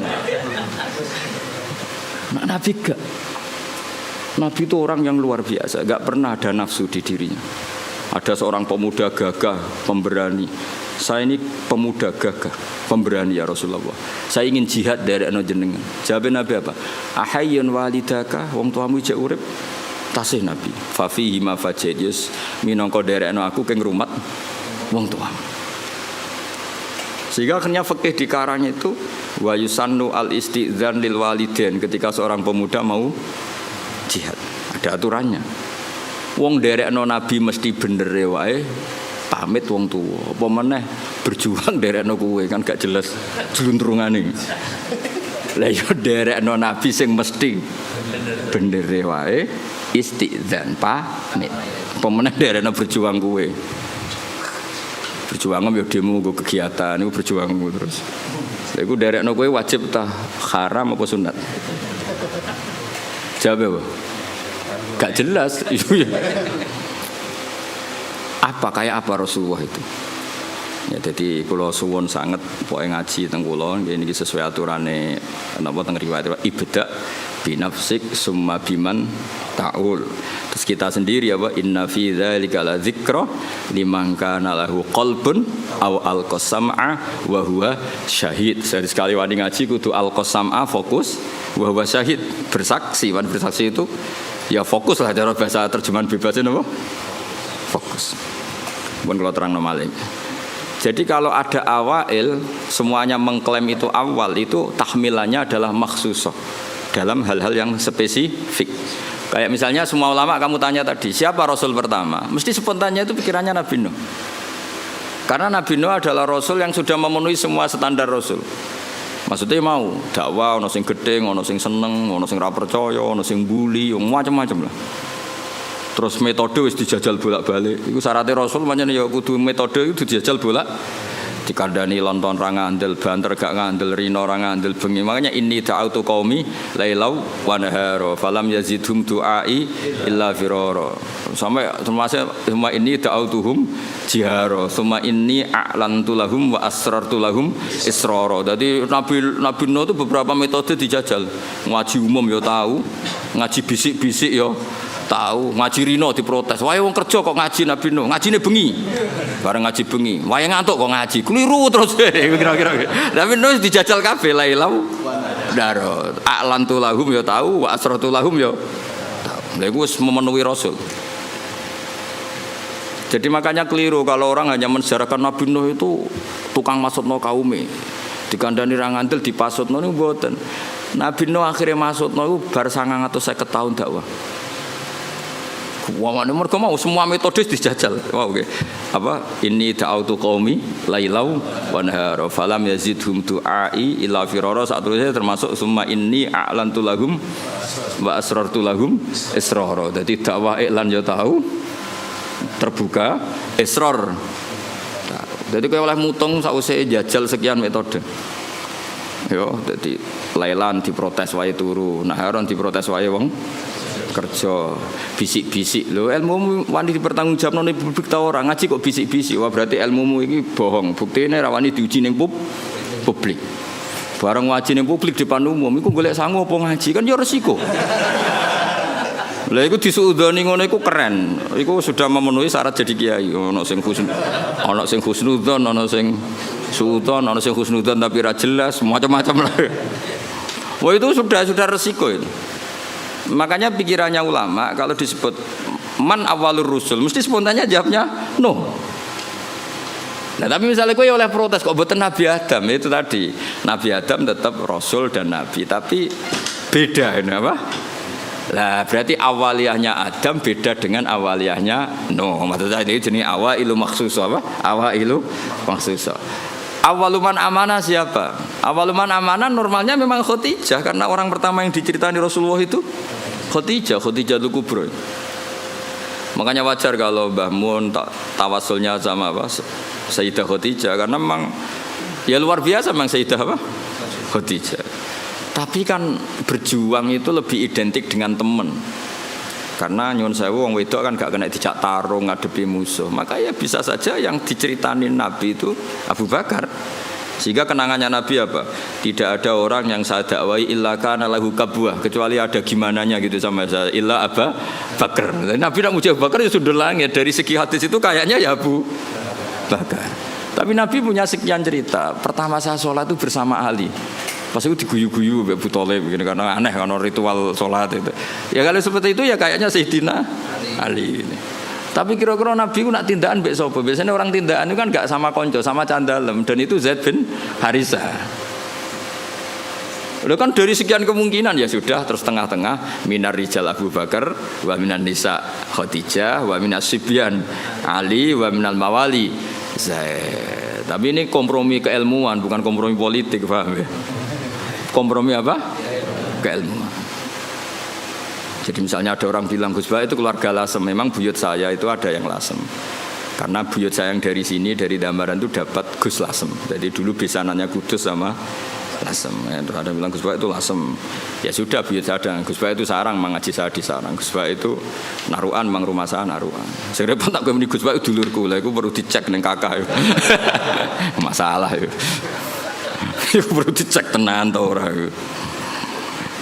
Nabi gak. Nabi itu orang yang luar biasa, gak pernah ada nafsu di dirinya. Ada seorang pemuda gagah, pemberani. Saya ini pemuda gagah, pemberani ya Rasulullah. Saya ingin jihad dari ana jenengan. Jawab Nabi apa? Ahayyun walidaka, wong tuamu ijek urip. Tasih Nabi. Fa fihi ma fajidus minangka derekno aku keng rumat wong tuamu. Sehingga akhirnya fikih dikarang itu wa yusannu al istidzan lil walidain ketika seorang pemuda mau jihad. Ada aturannya. Wong derekno Nabi mesti bener wae pamit wong tuwa. Apa meneh berjuang derekno kowe kan gak jelas jluntrungane. Lah yo derekno Nabi sing mesti bener wae istidzan pamit. Apa meneh derekno berjuang kowe. Berjuang yo demo nggo kegiatan iku berjuangmu terus. Lha iku derekno kowe wajib ta haram apa sunat? Jawab apa? Gak jelas. Apa kayak apa Rasulullah itu? Ya jadi kula suwun sanget pokoke ngaji teng kula nggih niki sesuai aturane napa teng riwayat ibda binafsik summa biman ta'ul. Terus kita sendiri apa inna fi dzalika la dzikra liman kana lahu qalbun aw alqasam'a wa huwa syahid. Sekali wani ngaji kudu alqasam'a fokus wa huwa syahid bersaksi. Wan bersaksi itu ya fokus lah cara bahasa terjemahan bebasnya napa? Fokus. Pun kalau terang normalnya. Jadi kalau ada awail semuanya mengklaim itu awal itu tahmilannya adalah makhsusah dalam hal-hal yang spesifik. Kayak misalnya semua ulama kamu tanya tadi siapa Rasul pertama, mesti spontannya itu pikirannya Nabi Nuh. Karena Nabi Nuh adalah Rasul yang sudah memenuhi semua standar Rasul. Maksudnya mau dakwah, ono sing gedhe, ono sing seneng, ono sing ra percaya, ono sing bully, macam-macam lah. Terus metode wis dijajal bolak-balik. Iku syaratnya Rasul pancen ya kudu metode itu dijajal bolak. Dikandani lonton ra ngandel, banter gak ngandel, rino ra ngandel bengi. Makanya inni ta'autu qaumi lailau wa nahara falam yazidhum du'ai illa firara. Sampai termasuk semua ini ta'autuhum jihara. Semua ini a'lantu lahum wa asrartu lahum israra. Jadi Nabi Nuh itu beberapa metode dijajal. Ngaji umum ya tahu, ngaji bisik-bisik ya tahu, ngaji rino diprotes. Wae wong kerja kok ngaji Nabi Nuh, ngajine bengi. Bareng ngaji bengi, wae ngantuk kok ngaji. Keliru terus kira-kira. Nabi Nuh dijajal kabeh lailau daro. A'lantu lahum ya tahu, wa asratu lahum ya tahu. Lha iku wis memenuhi Rasul. Jadi makanya keliru kalau orang hanya mensejarahkan Nabi Nuh itu tukang masukno kaume. Dikandani ra ngandel dipasutno niku mboten. Nabi Nuh akhirnya masukno iku bar 950 tahun dakwah. Wah, mereka mau semua metode dijajal. Wow, okay. Apa? Ini ta'autu qaumi lailau wa nahara falam yazidhum du'ai illa firara. Saat itu termasuk summa inni a'lantu lahum wa asrartu lahum israra. Jadi dakwah iklan ya tahu terbuka israr. Jadi kowe oleh mutung sakwise jajal sekian metode. Yo, jadi lailan diprotes wae turu, naharon diprotes wae wong kerja, bisik-bisik lho, ilmumu wani dipertanggungjawabno ning publik ta ora, ngaji kok bisik-bisik, wah berarti ilmumu iki bohong. Buktine ra wani diuji ning publik. Bareng ngaji ning publik depan umum iku golek sangu apa ngaji kan ya resiko. Lah iku disuudoni ngono iku keren. Iku sudah memenuhi syarat jadi kiai. Ono sing husnudzon, ono sing suudzon, ono sing husnudzon tapi ra jelas, macam-macam lah. Wah itu sudah resiko itu. Makanya pikirannya ulama kalau disebut man awalur rusul mesti spontannya jawabnya no. Nah tapi misalnya kowe oleh protes kok mboten Nabi Adam itu tadi. Nabi Adam tetap rasul dan nabi tapi beda ini apa? Lah berarti awaliyahnya Adam beda dengan awaliyahnya Nuh. Maksudnya ini jenis awailu makhsus apa? Awailu makhsus. Awaluman amanah siapa? Awaluman amanah normalnya memang Khadijah karena orang pertama yang diceritain Rasulullah itu Khadijah Dzul Kubra. Makanya wajar kalau Mbah Mun tawasulnya sama apa? Sayyidah Khadijah karena memang ya luar biasa memang Sayyidah apa? Khadijah. Tapi kan berjuang itu lebih identik dengan teman. Karena nyun sewu wong wedok kan gak kena dijak tarung ngadepi musuh. Maka ya bisa saja yang diceritain Nabi itu Abu Bakar. Sehingga kenangannya Nabi apa? Tidak ada orang yang saya dakwai illa kana lahu kabwah, kecuali ada gimananya gitu sama saya. Illa Abu Bakar. Nabi nak muji Abu Bakar ya sudah langit. Dari segi hadis itu kayaknya ya Abu Bakar. Tapi Nabi punya sekian cerita. Pertama saya sholat itu bersama Ali. Pas itu diguyu-guyu Abu Thalib begini karena aneh karena ritual sholat itu. Ya kalau seperti itu ya kayaknya Sayyidina Ali ini. Tapi kira-kira Nabi ku nak tindakan mbek sapa? Biasanya orang tindakan itu kan enggak sama konco, sama candalem dan itu Zaid bin Harisah. Udah kan dari sekian kemungkinan ya sudah terus tengah-tengah minar rijal Abu Bakar wa minan nisa Khadijah wa minas sibyan Ali wa minal mawali Zaid. Tapi ini kompromi keilmuan bukan kompromi politik, paham ya? Kompromi apa? Keilmuan. Jadi misalnya ada orang bilang Gus Bah itu keluarga Lasem, memang buyut saya itu ada yang Lasem. Karena buyut saya yang dari sini dari Dambaran itu dapat Gus Lasem. Jadi dulu besanannya Kudus sama lasem. Terus ada bilang Gus Bak itu lasem. Ya sudah biasa ada. Gus Bak itu sarang mengaji saya di sarang. Gus Bak itu naruan mang rumah saya naruan. Saya repot tak muni Gus Bak itu dulurku. Lah iku perlu dicek ning kakak. Masalah itu. Iku perlu dicek tenan to ora.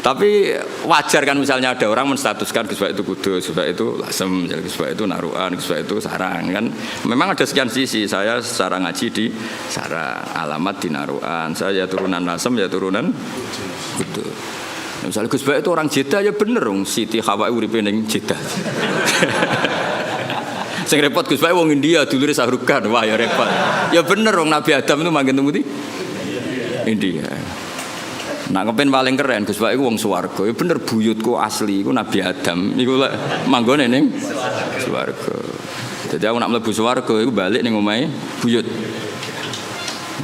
Tapi wajar kan misalnya ada orang menstatuskan Gus Bak itu kudus, Gus Bak itu lasem, Gus Bak itu naruan, Gus Bak itu sarang kan. Memang ada sekian sisi. Saya secara ngaji di sarang, alamat di naruan. Saya ya turunan lasem ya turunan kudus. Nah, misalnya Gus Bak itu orang Jeddah ya bener dong. Siti Hawa uripe ning Jeddah. Sing repot Gus Bak wong India dulure Sahrukan. Wah ya repot. Ya bener dong Nabi Adam itu manggen temu di India. Nak kepen paling keren Gus Bak iku wong swarga. Ya bener buyutku asli iku Nabi Adam. Iku lek manggone ning swarga. Dadi aku nak mlebu swarga iku balik ning omahe buyut.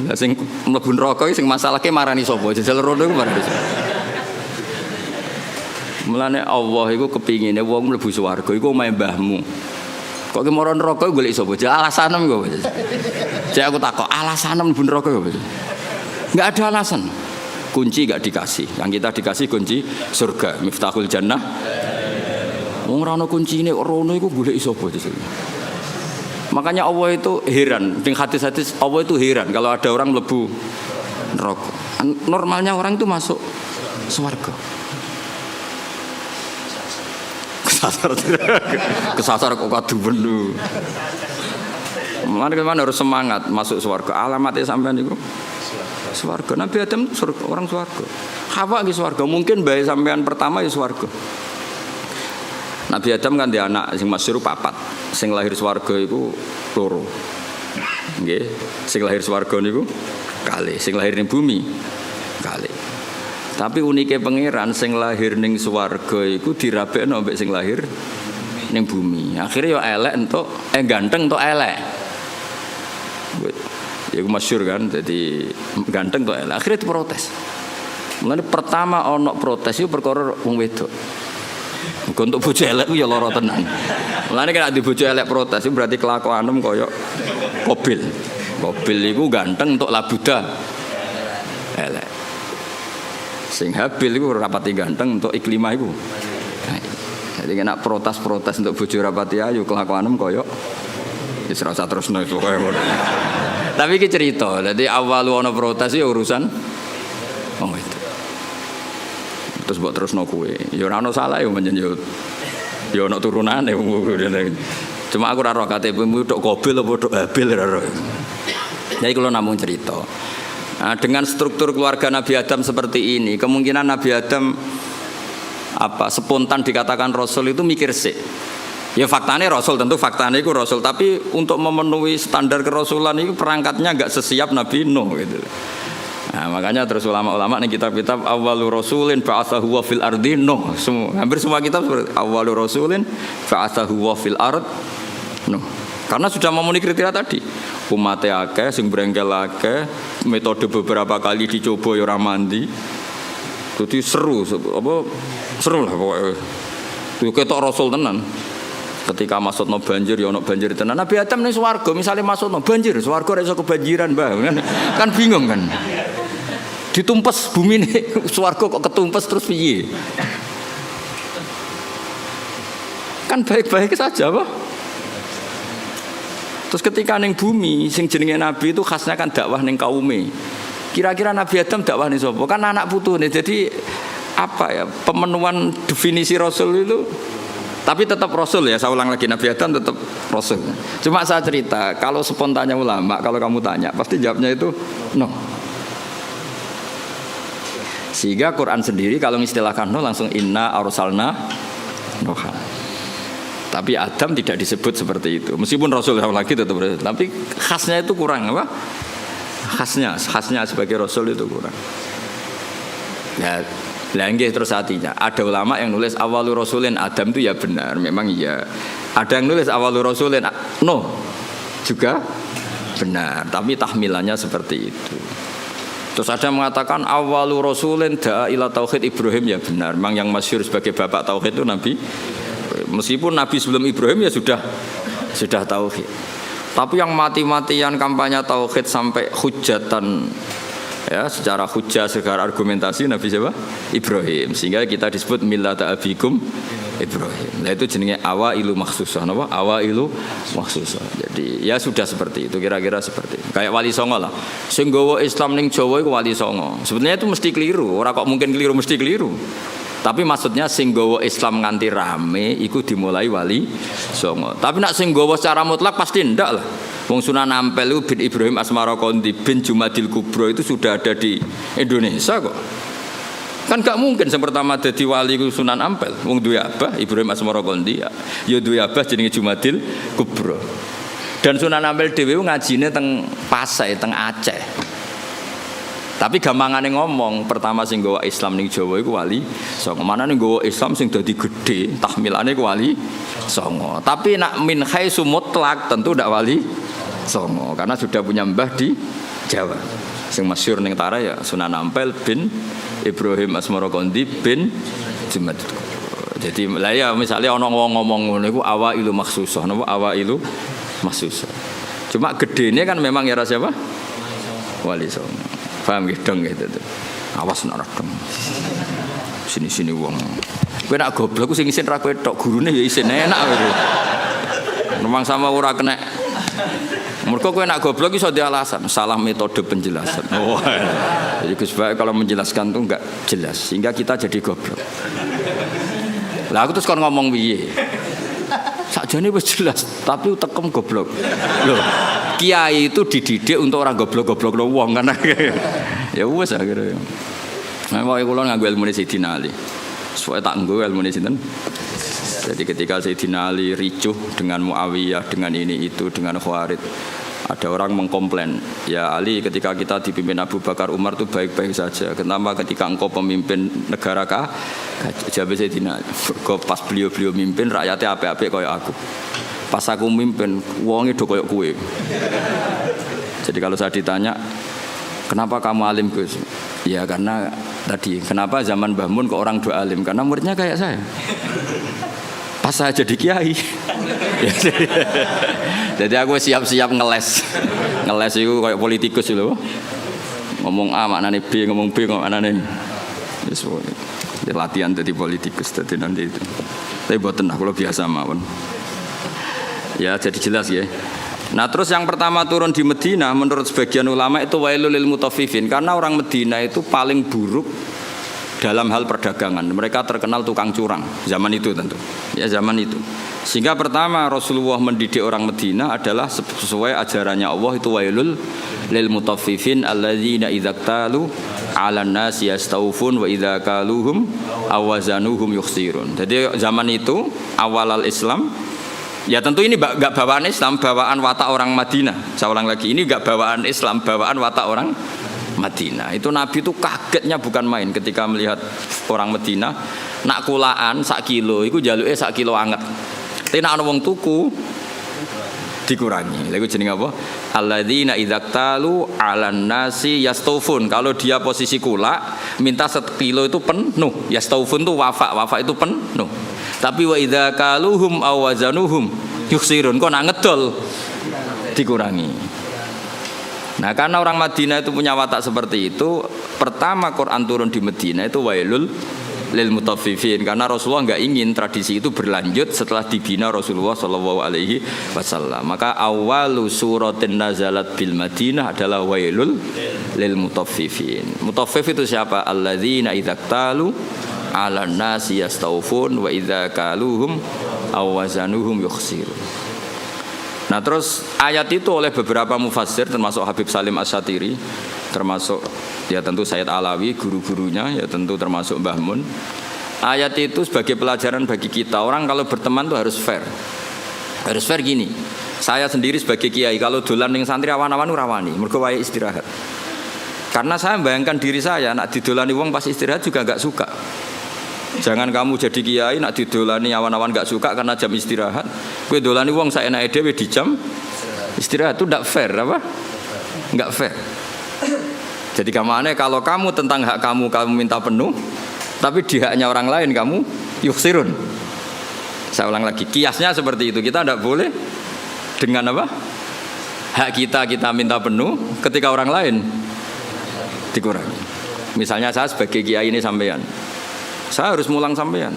Lah sing mlebu neraka iki sing masalahke marani sapa? Jajal rono iku marani sapa? Mulane Allah iku kepingine wong mlebu swarga iku omahe mbahmu. Kok ki mara neraka golek sapa? Alasanem kok. Jadi aku takok, alasanem mlebu neraka kok. Enggak ada alasan. Kunci gak dikasih, yang kita dikasih kunci surga, miftahul jannah. Wong ora ono kuncine rono iku golek sapa disini. Makanya Allah itu heran, ning hadis-hadis Allah itu heran kalau ada orang mlebu neraka. Normalnya orang itu masuk surga. Kesasar kok kaduwen lho. Mana harus semangat masuk surga. Alamatnya sampean niku swarga. Nabi Adam surga, orang swarga. Hawa ki swarga, mungkin bayi sampean pertama ya swarga. Nabi Adam kan dia anak sing masyhur papat. Sing lahir swarga iku loro. Nggih, sing lahir swarga niku kalih, sing lahir ning bumi kalih. Tapi unike pangeran sing lahir ning swarga iku dirabekno mbek sing lahir ning bumi. Akhire yo elek entuk ganteng entuk elek. Ya masyhur kan, jadi ganteng tuh elek. Akhirnya diprotes. Mulane pertama ono protes itu perkara wong wedok. Muga untuk bojo elek ku ya lara tenan. Mulane kan di bojo elek protes itu berarti kelakuanem kaya Qabil. Qabil iku ganteng untuk labuda elek. Sing Habil iku rapati ganteng untuk Iklimah iku. Jadi kena protes-protes untuk bojo rapati ayu kelakuanem kaya wis ora usah terusno pokoke ngono. Tapi iki cerita, jadi awal ana protes ya urusan wong itu. Terus mbok terusno kowe. Ya ora ono salah ya menjen yo. Ya ono turunane. Cuma aku ora roh KTP-mu tok Qabil apa tok Habil ora roh. Jadi kalau namung cerita. Nah, dengan struktur keluarga Nabi Adam seperti ini, kemungkinan Nabi Adam spontan dikatakan Rasul itu mikir sih. Ya faktanya Rasul, tentu faktanya itu Rasul, tapi untuk memenuhi standar kerasulan itu perangkatnya enggak sesiap Nabi Nuh gitu. Nah, makanya terus ulama-ulama nih kitab-kitab awwalur rasulin ba'atsahu wa fil ardi Nuh. Hampir semua kitab seperti awwalur rasulin ba'atsahu wa fil ard Nuh. Karena sudah memenuhi kriteria tadi. Umatnya akeh, sing brengkel akeh, metode beberapa kali dicoba ya ora mandi. Jadi seru lah pokoknya. Itu ketok Rasul tenan. Ketika masukno banjir ya ono banjir tenan. Nabi Adam ning swarga misale masukno banjir, swarga ora iso kebanjiran, Mbah. Kan bingung kan. Ditumpes bumi nih swarga kok ketumpes terus piye? Kan baik-baik saja, Pak. Terus ketika ning bumi sing jenenge nabi itu khasnya kan dakwah ning kaume. Kira-kira Nabi Adam dakwah ning sapa? Kan anak putune. Jadi pemenuhan definisi Rasul itu. Tapi tetap Rasul ya, saya ulang lagi, Nabi Adam tetap Rasul. Cuma saya cerita, kalau spontannya ulama, kalau kamu tanya, pasti jawabnya itu no. Sehingga Quran sendiri kalau mengistilahkan no langsung inna arsalna Nuha. Tapi Adam tidak disebut seperti itu. Meskipun Rasul lagi tetap Rasul, tapi khasnya itu kurang apa? Khasnya sebagai Rasul itu kurang. Ya. Langgih terus artinya ada ulama yang nulis awalur rasulin Adam itu ya benar, memang iya. Ada yang nulis awalur rasulin no juga benar, tapi tahmilannya seperti itu. Terus ada yang mengatakan awalur rasulin da'a ila tauhid Ibrahim ya benar, memang yang masyhur sebagai bapak tauhid itu Nabi. Meskipun Nabi sebelum Ibrahim ya sudah tauhid. Tapi yang mati-matian kampanye tauhid sampai hujatan Ya, secara hujjah, secara argumentasi Nabi siapa? Ibrahim. Sehingga kita disebut millata abikum Ibrahim. Nah itu jenenge awailu makhsusah, napa? Awailu makhsusah. Jadi ya sudah seperti itu, kira-kira seperti itu. Kayak Wali Songo lah. Sing nggawa Islam ning Jawa iku Wali Songo. Sebenarnya itu mesti keliru. Ora kok mungkin keliru, mesti keliru. Tapi maksudnya sing nggawa Islam nganti rame iku dimulai Wali Songo. Tapi nak sing nggawa secara mutlak pasti ndak lah. Wong Sunan Ampel itu bin Ibrahim Asmarokondi bin Jumadil Kubro itu sudah ada di Indonesia kok. Kan gak mungkin yang pertama jadi wali Sunan Ampel. Wong duwe abah Ibrahim Asmarokondi ya duwe abah jenenge Jumadil Kubro. Dan Sunan Ampel dhewe ngajine teng Pasai, teng Aceh. Tapi gampangane ngomong, pertama sing nggawa Islam ning Jawa iku Wali Songo. Manane nggawa Islam sing dadi gedhe, tahmilane ku Wali Songo. Tapi nak min haitsu mutlak tentu ndak Wali Songo karena sudah punya mbah di Jawa. Sing masyhur ning Tara ya Sunan Ampel bin Ibrahim Asmarokondi bin Jumadil. Jadi lah ya misalnya ana wong ngomong ngono iku awailu makhsusah, napa awailu makhsusah. Cuma gedene kan memang ya siapa? Wali Songo. Paham nggih dong gitu tuh. Awas nak dong. Sini-sini wong. Kowe nak goblok ku sing isin ra kowe tok, gurune ya isin enak kowe. Memang sama ora kena. Mergo kowe nak goblok iso di alasan, salah metode penjelasan. Oh. Jadi Gus Bae kalau menjelaskan tuh enggak jelas sehingga kita jadi goblok. Lah aku terus kon ngomong piye? Sakjane wis jelas, tapi utekem goblok. Loh, kiai itu dididik untuk orang goblok-goblok lo wong kan. Ya wis akhirnya. Nah, wae kula nganggo ilmune Sayyidina Ali. Soale tak nggo ilmune sinten? Jadi ketika Sayyidina Ali ricuh dengan Muawiyah, dengan ini itu, dengan Khawarij, ada orang mengkomplain, ya Ali ketika kita dipimpin Abu Bakar Umar itu baik-baik saja. Kenapa ketika engkau pemimpin negara kah? Jawab Sayyidina Ali, pas beliau mimpin rakyatnya apik-apik kayak aku. Pas aku mimpin, wonge do kayak kue. Jadi kalau saya ditanya, kenapa kamu alim Gus? Ya karena tadi, kenapa zaman Mbah Mun kok orang do alim? Karena muridnya kayak saya. Pas saya jadi kiai. Jadi aku siap-siap ngeles itu kayak politikus loh. Ngomong A maknane B, ngomong B maknane. Wis latihan jadi politikus tadi nanti itu. Tapi boten aku lo biasa mawon. Ya jadi jelas ya. Nah terus yang pertama turun di Medina menurut sebagian ulama itu wailul lil mutaffifin karena orang Medina itu paling buruk dalam hal perdagangan. Mereka terkenal tukang curang zaman itu tentu. Ya zaman itu. Sehingga pertama Rasulullah mendidik orang Medina adalah sesuai ajarannya Allah itu wailul lil mutaffifin alladzina idza talu 'alan nasi yastawfun wa idza kaluhum awazanuhum yukhsirun. Jadi zaman itu awal al-Islam ya tentu ini enggak bawaan Islam, bawaan watak orang Madinah. Saya ulang lagi, ini enggak bawaan Islam, bawaan watak orang Madinah. Itu Nabi itu kagetnya bukan main ketika melihat orang Madinah nak kulaan sak kilo iku jaluke sak kilo anget. Tapi nak ana wong tuku dikurangi. Lha iku jenenge apa? Alladzina idza talu 'alan nasi yastawfun. Kalau dia posisi kula minta 1 kilo itu penuh. Yastawfun itu wafa itu penuh. Tapi wa idza kaluhum aw wazanuhum yukhsirun. Kok nak ngedol dikurangi. Nah, karena orang Madinah itu punya watak seperti itu, pertama Quran turun di Madinah itu wailul lil mutaffifin karena Rasulullah enggak ingin tradisi itu berlanjut setelah dibina Rasulullah sallallahu alaihi wasallam. Maka awalu suratin nazalat bil Madinah adalah wailul lil mutaffifin. Mutaffif itu siapa? Alladzina idza talu 'alan nasi yastawfun wa idza kaluhum aw wazanuhum yukhsirun. Nah terus ayat itu oleh beberapa mufassir termasuk Habib Salim Asy-Syatiri, termasuk ya tentu Sayyid Alawi guru-gurunya, ya tentu termasuk Mbah Mun. Ayat itu sebagai pelajaran bagi kita, orang kalau berteman itu harus fair. Harus fair gini. Saya sendiri sebagai kiai kalau dolan ning santri awan-awan rawani, mergo wae istirahat. Karena saya membayangkan diri saya nak didolani wong pas istirahat juga enggak suka. Jangan kamu jadi kiai nak didolani awan-awan enggak suka karena jam istirahat. Kowe dolani wong saenake dhewe di jam istirahat itu enggak fair apa? Enggak fair. Jadi kemana kalau kamu tentang hak kamu minta penuh, tapi di haknya orang lain kamu yuksirun. Saya ulang lagi, kiasnya seperti itu. Kita tidak boleh dengan apa? Hak kita minta penuh, ketika orang lain dikurangi. Misalnya saya sebagai kiai ini sampean, saya harus mulang sampean.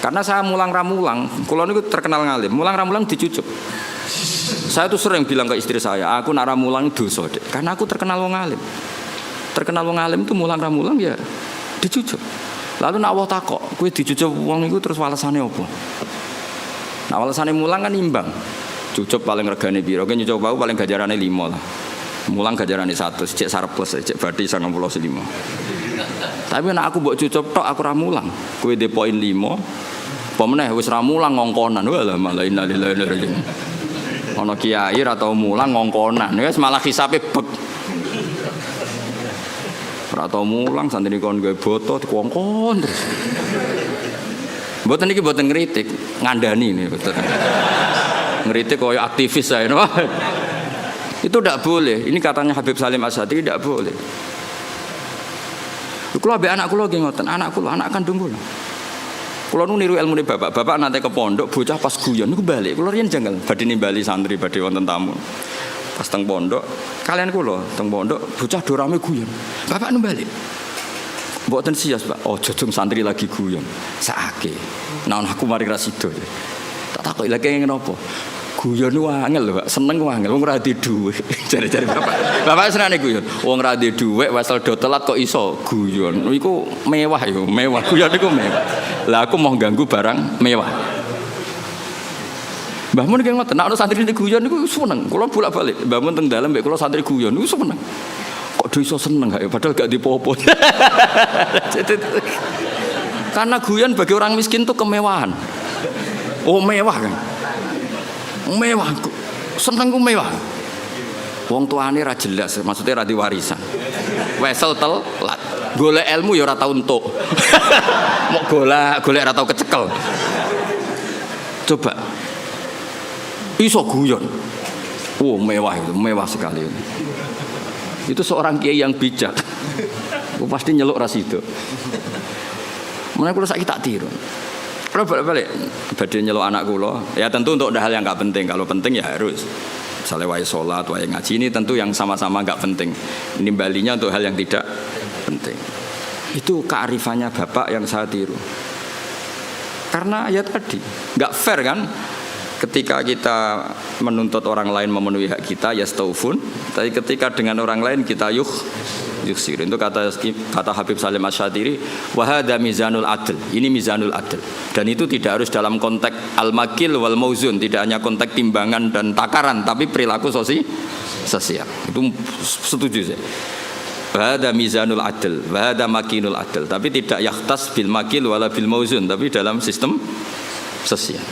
Karena saya mulang ramulang, kula niku terkenal ngalim, mulang ramulang dicucuk. Saya tuh sering bilang ke istri saya, aku nak ramulang dosa, Dek. Karena aku terkenal wong alim. Terkenal wong alim itu mulang ramulang ya dicucuk. Lalu nak Allah takok, kowe dicucuk wong iku terus walesane apa? Nah walesane mulang kan imbang. Cucup paling regane piro? Ki nyucup wau paling gajarane 5 lah. Mulang gajarane 100, cek surplus, cek badhe 95. Tapi nek aku mbok cucup tok aku ra mulang. Kowe de poin 5. Apa meneh wis ra mulang ngongkonan. Walah malah innalillahi wa inna ilaihi raji'un. Ana kiai ra tau mulang ngongkonan. Wis malah hisabe bek. Ora tau mulang santri kon gawe boto dikongkon terus. Mboten iki mboten ngritik, ngandani ini betul. Ngeritik koyo aktivis saya. Itu tidak boleh. Ini katanya Habib Salim Asy'ari tidak boleh. Kulo ambek anak kulo nggih ngoten, anak kandung kulo. Kulo nu niru ilmune bapak. Bapak nate ke pondok, bocah pas guyon niku balik. Kulo riyen janggal badhe nimbali santri badhe wonten tamu. Pas teng pondok, kalian kulo teng pondok bocah do rame guyon. Bapak nu balik. Mboten sias, Pak. Oh, jojong santri lagi guyon. Sakake. Nah, aku mari ra sida. Tak takoki lha kene napa? Guyon ku angel lho, Pak. Seneng ku angel. Wong ora di dhuwit. Jare-jare bapak. Bapak senane guyon. Wong ora di dhuwit wesel do telat kok iso guyon. Iku mewah yo, mewah. Guyon iku mewah. Lah aku mau ganggu barang mewah. Mbah Mun ki ngoten, nek ana santri guyon niku seneng. Kula bolak-balik. Mbah Mun teng dalem mbek kula santri guyon niku seneng. Kok do iso seneng gak ya? Padahal gak dipopo. Karena guyon bagi orang miskin itu kemewahan. Oh mewah kan? Mewah, seneng ku mewah. Wong tuane ra jelas, maksudnya ra diwarisan. Wesel telat, golek ilmu ya ora tau entuk. Mok golek ora tau kecekel. Coba, iso guyon. Oh mewah itu, mewah sekali. Itu seorang kiai yang bijak. Pasti nyeluk ras itu. Mulai kalau saya tak tiru. Kalau balik badhe nyeluk anak kula, ya tentu untuk hal yang enggak penting. Kalau penting ya harus. Misalnya wae salat, wae ngaji ini tentu yang sama-sama enggak penting. Nimbalinya untuk hal yang tidak penting. Itu kearifannya bapak yang saya tiru. Karena ya tadi enggak fair kan? Ketika kita menuntut orang lain memenuhi hak kita ya staufun, tapi ketika dengan orang lain kita yuksir. Itu kata Habib Salim Asy'ari, wa hadza mizanul adl. Ini mizanul adl. Dan itu tidak harus dalam konteks al-makil wal mauzun, tidak hanya konteks timbangan dan takaran, tapi perilaku sosial. Itu setuju saya. Wa hadza mizanul adl, wa hadza makinul adl. Tapi tidak yakhtas bil makil wala bil mauzun, tapi dalam sistem sosial.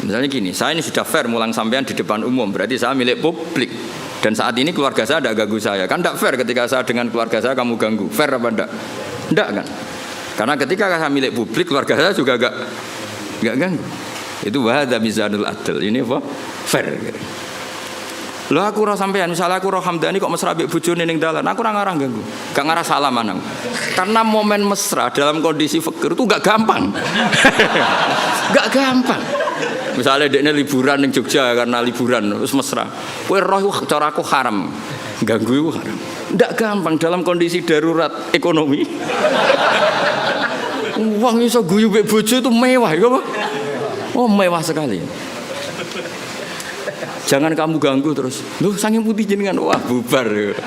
Misalnya gini, saya ini sudah fair mulang sampean di depan umum, berarti saya milik publik. Dan saat ini keluarga saya tidak ganggu saya. Kan tidak fair ketika saya dengan keluarga saya kamu ganggu. Fair apa enggak? Enggak kan? Karena ketika saya milik publik, keluarga saya juga enggak ganggu. Itu wahada mizanul adl. Ini apa? Fair. Loh aku ora sampean, misalnya aku roh Hamdani kok mesra mbek bojone ning dalan, aku ora ngarang ganggu. Gak ngarah salaman aku. Karena momen mesra dalam kondisi fakir itu enggak gampang. Enggak gampang. Misalnya dekne liburan ning Jogja karena liburan terus mesra. Kowe roh cara aku haram. Ganggu iku haram. Ndak gampang dalam kondisi darurat ekonomi. Uang iso guyu mbek bojo itu mewah ya apa? Oh, mewah sekali. Jangan kamu ganggu terus. Loh, saking putih jenengan wah bubar.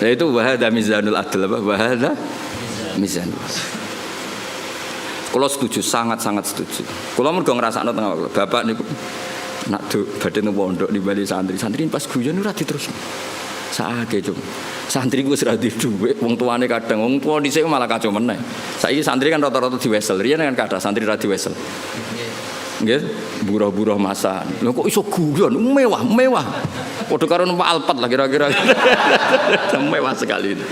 Nah itu wahada mizanul adl apa? Wahada mizanul adl. Kalau setuju, sangat-sangat setuju. Kalau mergo ngrasakno tengah waktu, bapak niku nak badhe nang pondok nimbali santri pas guyon ora diterusno. Saake cung. Santri ku wis ra duwe, wong tuane kadang wong tuwa dhisik malah kacau meneh. Saiki santri kan rata-rata diwesel, riyen kan kathah santri ra diwesel. Nggih, buruh-buruh masan. Lho kok iso guyon mewah. Padha karo numpak Alphard lah kira-kira. Mewah sekali itu.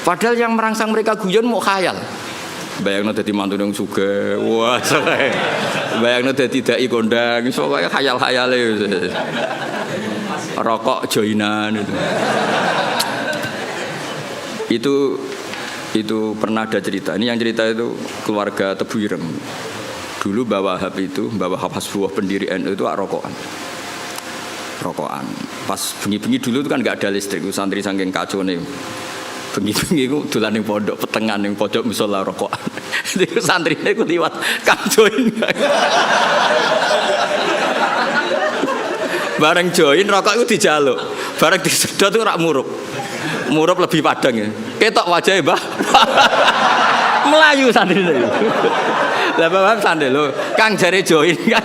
Padahal yang merangsang mereka guyon mau khayal. Bayangno dadi mantu nang sugih. Wah, sae. Bayangno dadi dai kondang, iso kaya khayal-khayale. Rokok joinan itu. Itu pernah ada cerita. Ini yang cerita itu keluarga Tebu Ireng. Dulu Mbah Wahab itu, Mbah Wahab Hasbuah pendiri NU itu rokokan. rokokan. Pas bengi-bengi dulu itu kan nggak ada listrik, santri saking kacau nih. Bengi-bengi itu dolan ning pondok petengan ning pojok musala rokokan. Itu santrine ku liwat Kang join. Bareng join rokok itu dijaluk. Bareng disedot itu rak murup. Murup lebih padang ya. Ketok wajahnya Mbah. Melayu santrine. Lah Bapak sandel lho, Kang jare join kan.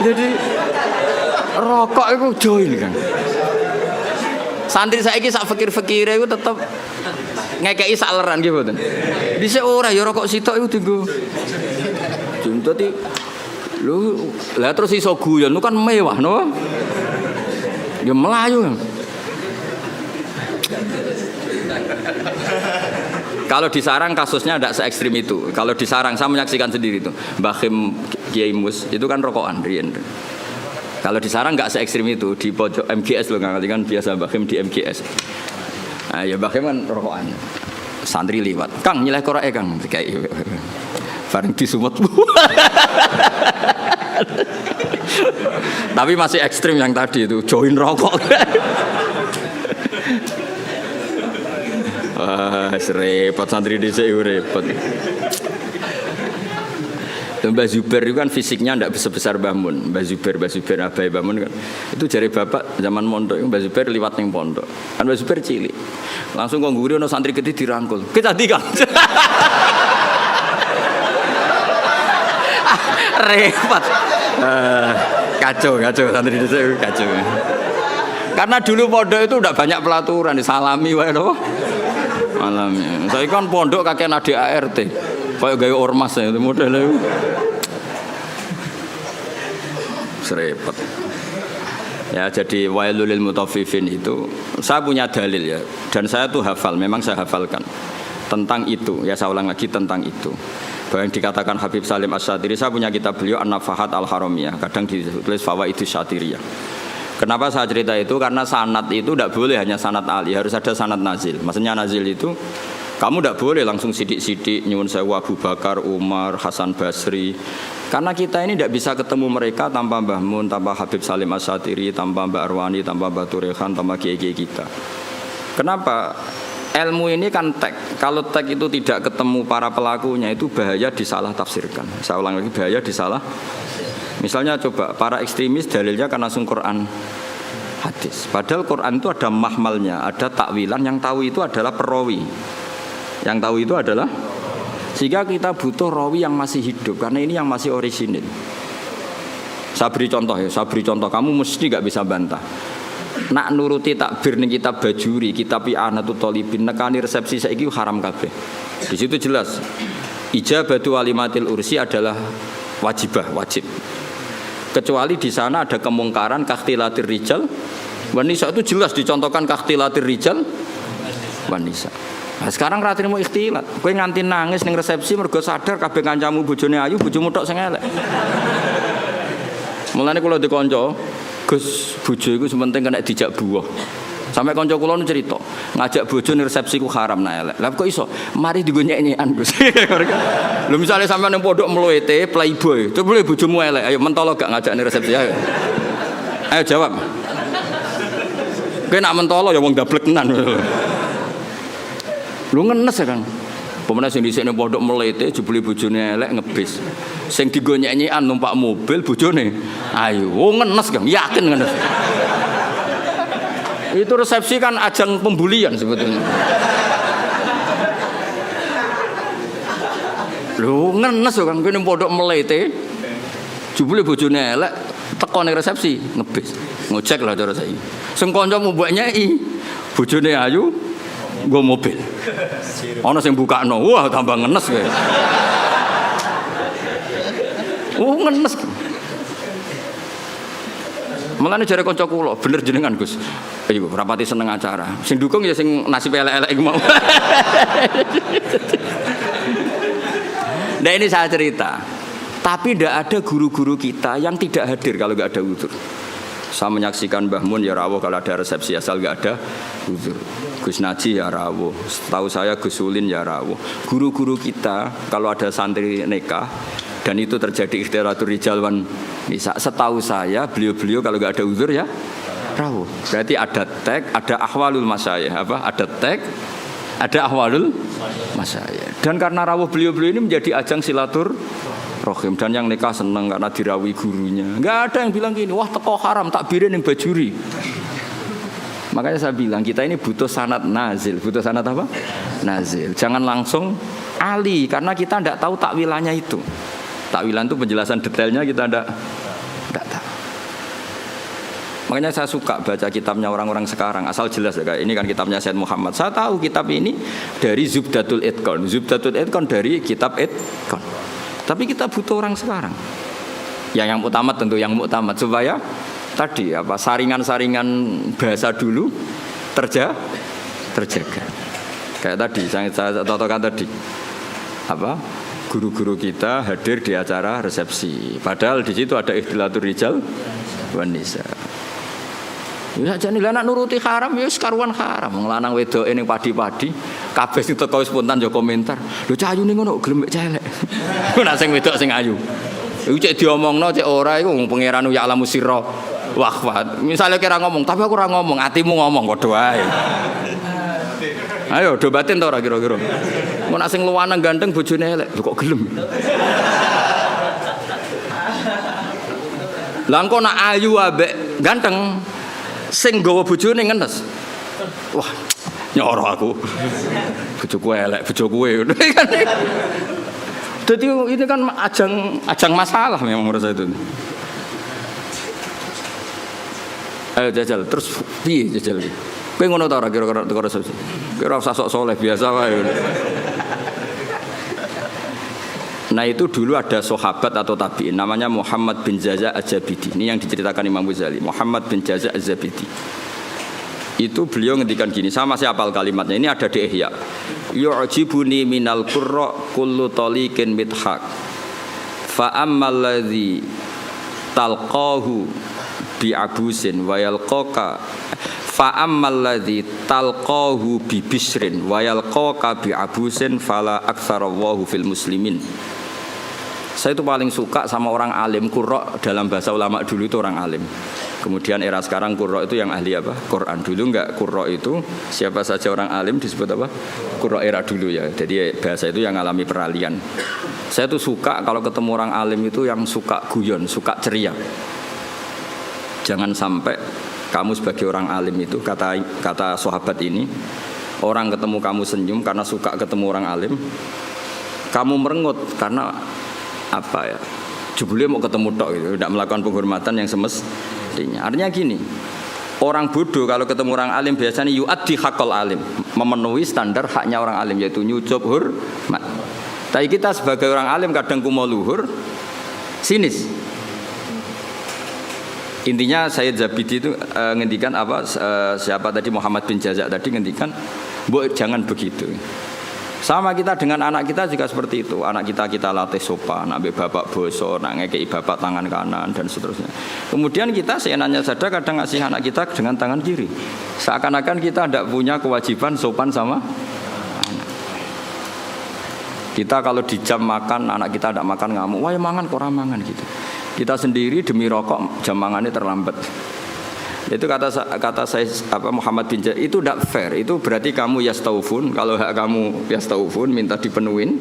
Jadi rokok itu join kan. Santri saiki sak fikir-fikire iku tetep ngekeki sak leran nggih mboten. Dhisik ora ya rokok sitok iku dienggo. Dadi lho, lah terus iso guyon kan mewah no. Ya melayu. Kalau di Sarang kasusnya tidak se-ekstrim itu. Kalau di Sarang saya menyaksikan sendiri itu. Mbah Khim Kiai Mus itu kan rokokan riyen. Kalau di Sarang nggak se-ekstrim itu, di pojok MGS loh nggak kan biasa Mbah Khim di MGS. Nah, ya Mbah Khim kan rokokan. Santri liwat. Kang nyileh korake Kang kayak bareng disumut. Tapi masih ekstrim yang tadi itu join rokok. Repot santri dhisik repot. Mbah Zubair itu kan fisiknya tidak sebesar Mbah Mun. Mbah Zubair abai Mbah Mun kan. Itu jari bapak zaman mondok Mbah Zubair liwat ning pondok. Kan Mbah Zubair cilik. Langsung kok ngguri ono santri gede dirangkul. Kita Kang. Repot. Kacau santri dhisik kacau. Karena dulu pondok itu udah banyak pelaturan disalami wae lho. Alami. Saya kan pondok kakek adik ART. Kayak gaya ormas ya itu modelnya. Serempet. Ya jadi wailul lil mutaffifin itu saya punya dalil ya dan saya tuh hafal, memang saya hafalkan tentang itu. Ya saya ulang lagi tentang itu. Bahwa yang dikatakan Habib Salim Asy-Syatiri, saya punya kitab beliau An-Nafahat Al-Haramiyah, kadang ditulis Fawaidus Syatiriyah. Kenapa saya cerita itu? Karena sanad itu tidak boleh hanya sanad ali, harus ada sanad nazil. Maksudnya nazil itu kamu tidak boleh langsung sidik-sidik nyuwun sewu Abu Bakar, Umar, Hasan Basri. Karena kita ini tidak bisa ketemu mereka tanpa Mbah Mun, tanpa Habib Salim Asy-Syatiri, tanpa Mbak Arwani, tanpa Mbah Turehan, tanpa kiai-kiai kita. Kenapa? Ilmu ini kan tek. Kalau tek itu tidak ketemu para pelakunya itu bahaya disalah tafsirkan. Saya ulang lagi, bahaya disalah. Misalnya coba para ekstremis dalilnya kan langsung Quran hadis. Padahal Quran itu ada mahmalnya, ada takwilan, yang tahu itu adalah perawi. Yang tahu itu adalah, sehingga kita butuh rawi yang masih hidup karena ini yang masih orisinil. Saya beri contoh ya, kamu mesti gak bisa bantah. Nak nuruti takbir ning kitab Bajuri, kitab I'anatul Thalibin, nekani resepsi saiki haram kabeh. Di situ jelas ijabatu walimatil ursi adalah wajib. Kecuali di sana ada kemungkaran kakhtilatir rijal wanisa, itu jelas dicontohkan kakhtilatir rijal wanisa. Nah, sekarang ratrimu ikhtilat, kowe nganti nangis ning resepsi mergo sadar kabeh kancamu bojone ayu, bojomu tok sing elek. Mulane kula dikonco, Gus, bojo iku sementing kena dijak buah. Sampai kanca kula nu cerita, ngajak bojo ning resepsi ku haram nah elek. Lah kok iso? Mari digo nyek-nyekan, Gus. Lho misale sampean ning pondok mluwete playboy, coba bojomu elek, ayo mentolo gak ngajak ning resepsi ayo. Ayo jawab. Kowe nak mentolo ya wong dablek tenan. Lu ngenes ya Kang. Pemene sing dhisik ning pondok mlete jebule bojone elek ngebis. Sing digo nyek-nyekan numpak mobil bojone. Ayo, ngenes Kang, yakin ngenes. Itu resepsi kan ajang pembulian sebetulnya. Lho ngenes Kang, kowe ning pondok mlete jebule bojone elek teko ning resepsi ngebis. Ngojek lah cara saiki. Sing kancamu mbok nyeki bojone ayu nggo mobil. Ana sing bukakno, wah tambah ngenes kowe. Ngenes. Mulane jare kanca kula, bener jenengan Gus. Ayo rapati seneng acara. Sing dukung ya sing nasib elek-elek iku mau. Nah ini saya cerita. Tapi tidak ada guru-guru kita yang tidak hadir kalau nggak ada uzur. Saya menyaksikan Mbah Mun ya rawuh kalau ada resepsi asal nggak ada uzur. Gus Naji ya rawuh. Setahu saya Gus Ulin ya rawuh. Guru-guru kita kalau ada santri nikah dan itu terjadi ikhtiratul rijal wan Bisa setahu saya beliau-beliau kalau nggak ada uzur ya rawuh. Berarti ada tag, ada ahwalul masyayikh, apa? Ada tag, ada ahwalul masyayikh. Dan karena rawuh beliau-beliau ini menjadi ajang silaturahim, dan yang nikah seneng karena dirawi gurunya. Nggak ada yang bilang gini, wah teko haram takbirin yang bajuri. Makanya saya bilang kita ini butuh sanad nazil. Butuh sanad apa? Nazil. Jangan langsung ali karena kita tidak tahu takwilannya itu. Takwilan itu penjelasan detailnya kita tidak tahu. Makanya saya suka baca kitabnya orang-orang sekarang asal jelas ya, kayak ini kan kitabnya Said Muhammad. Saya tahu kitab ini dari Zubdatul Itqan. Zubdatul Itqan dari kitab Itqan. Tapi kita butuh orang sekarang. Yang utama tentu yang muktamad supaya tadi apa saringan-saringan bahasa dulu terjaga. Kayak tadi saya contohkan tadi apa guru-guru kita hadir di acara resepsi. Padahal di situ ada ikhtilatur rijal wan nisa. Ya jane lah nak nuruti haram ya karuan haram. Wong lanang wedoke ning padi-padi kabeh sing teko spontan yo komentar. Lho cah ayune ngono gelem mek celek. Nak sing wedok sing ayu. Iku cek diomongno cek ora iku wong pangeran ya alamu sirra. Wah, misalnya kira ngomong, tapi aku ora ngomong, hatimu ngomong kok wae. Ayo do batin to ora kira-kira. Mun sing luwanang ganteng bojone elek, kok gelem. Lah engko nak ayu ambek ganteng sing nggawa bojone ngenes. Wah, nyoro aku. Bojoku elek, bojoku ngono kan. Jadi ini kan ajang masalah memang menurut saya itu. Ayo jajal terus piye jajal iki. Kowe ngono ta ora kira-kira teko resepsi. Kira usah sok soleh biasa wae. Nah itu dulu ada sahabat atau tabi'in namanya Muhammad bin Jaza' Az-Zabidi. Ini yang diceritakan Imam Ghazali. Muhammad bin Jaza' Az-Zabidi. Itu beliau ngendikan gini, sama masih hafal kalimatnya. Ini ada di Ihya. Yu'jibuni minal qurra kullu taliqin mithaq. Fa ammal ladzi talqahu bi abusin wa yalqaka fa ammal ladzi talqahu bi bisrin wa yalqaka bi abusin fala aktsarallahu fil muslimin. Saya itu paling suka sama orang alim. Qurra dalam bahasa ulama dulu itu orang alim. Kemudian era sekarang qurra itu yang ahli apa? Quran. Dulu enggak, qurra itu siapa saja orang alim disebut apa? Qurra era dulu ya. Jadi bahasa itu yang alami peralihan. Saya tuh suka kalau ketemu orang alim itu yang suka guyon, suka ceria. Jangan sampai kamu sebagai orang alim itu kata sahabat ini, orang ketemu kamu senyum karena suka ketemu orang alim, kamu merengut karena apa ya? Jebule mau ketemu tok gitu, tidak melakukan penghormatan yang semestinya. Artinya gini, orang bodoh kalau ketemu orang alim biasanya yu'addi haqqal alim, memenuhi standar haknya orang alim yaitu nyucup hormat. Tapi kita sebagai orang alim kadang kumo luhur, sinis. Intinya Sayyid Zabidi itu ngendikan apa siapa tadi Muhammad bin Jaza' tadi ngendikan, "Mbok jangan begitu." Sama kita dengan anak kita juga seperti itu. Anak kita latih sopan, ambek bapak boso, nak ngekei bapak tangan kanan dan seterusnya. Kemudian kita seenaknya saja kadang ngasih anak kita dengan tangan kiri. Seakan-akan kita tidak punya kewajiban sopan sama anak. Kita kalau di jam makan, anak kita tidak makan ngamuk, wah ya mangan kok mangan gitu. Kita sendiri demi rokok jam makannya terlambat. Itu kata saya apa Muhammad bin Jaza, itu tidak fair. Itu berarti kamu yastaufun, kalau hak kamu yastaufun minta dipenuhin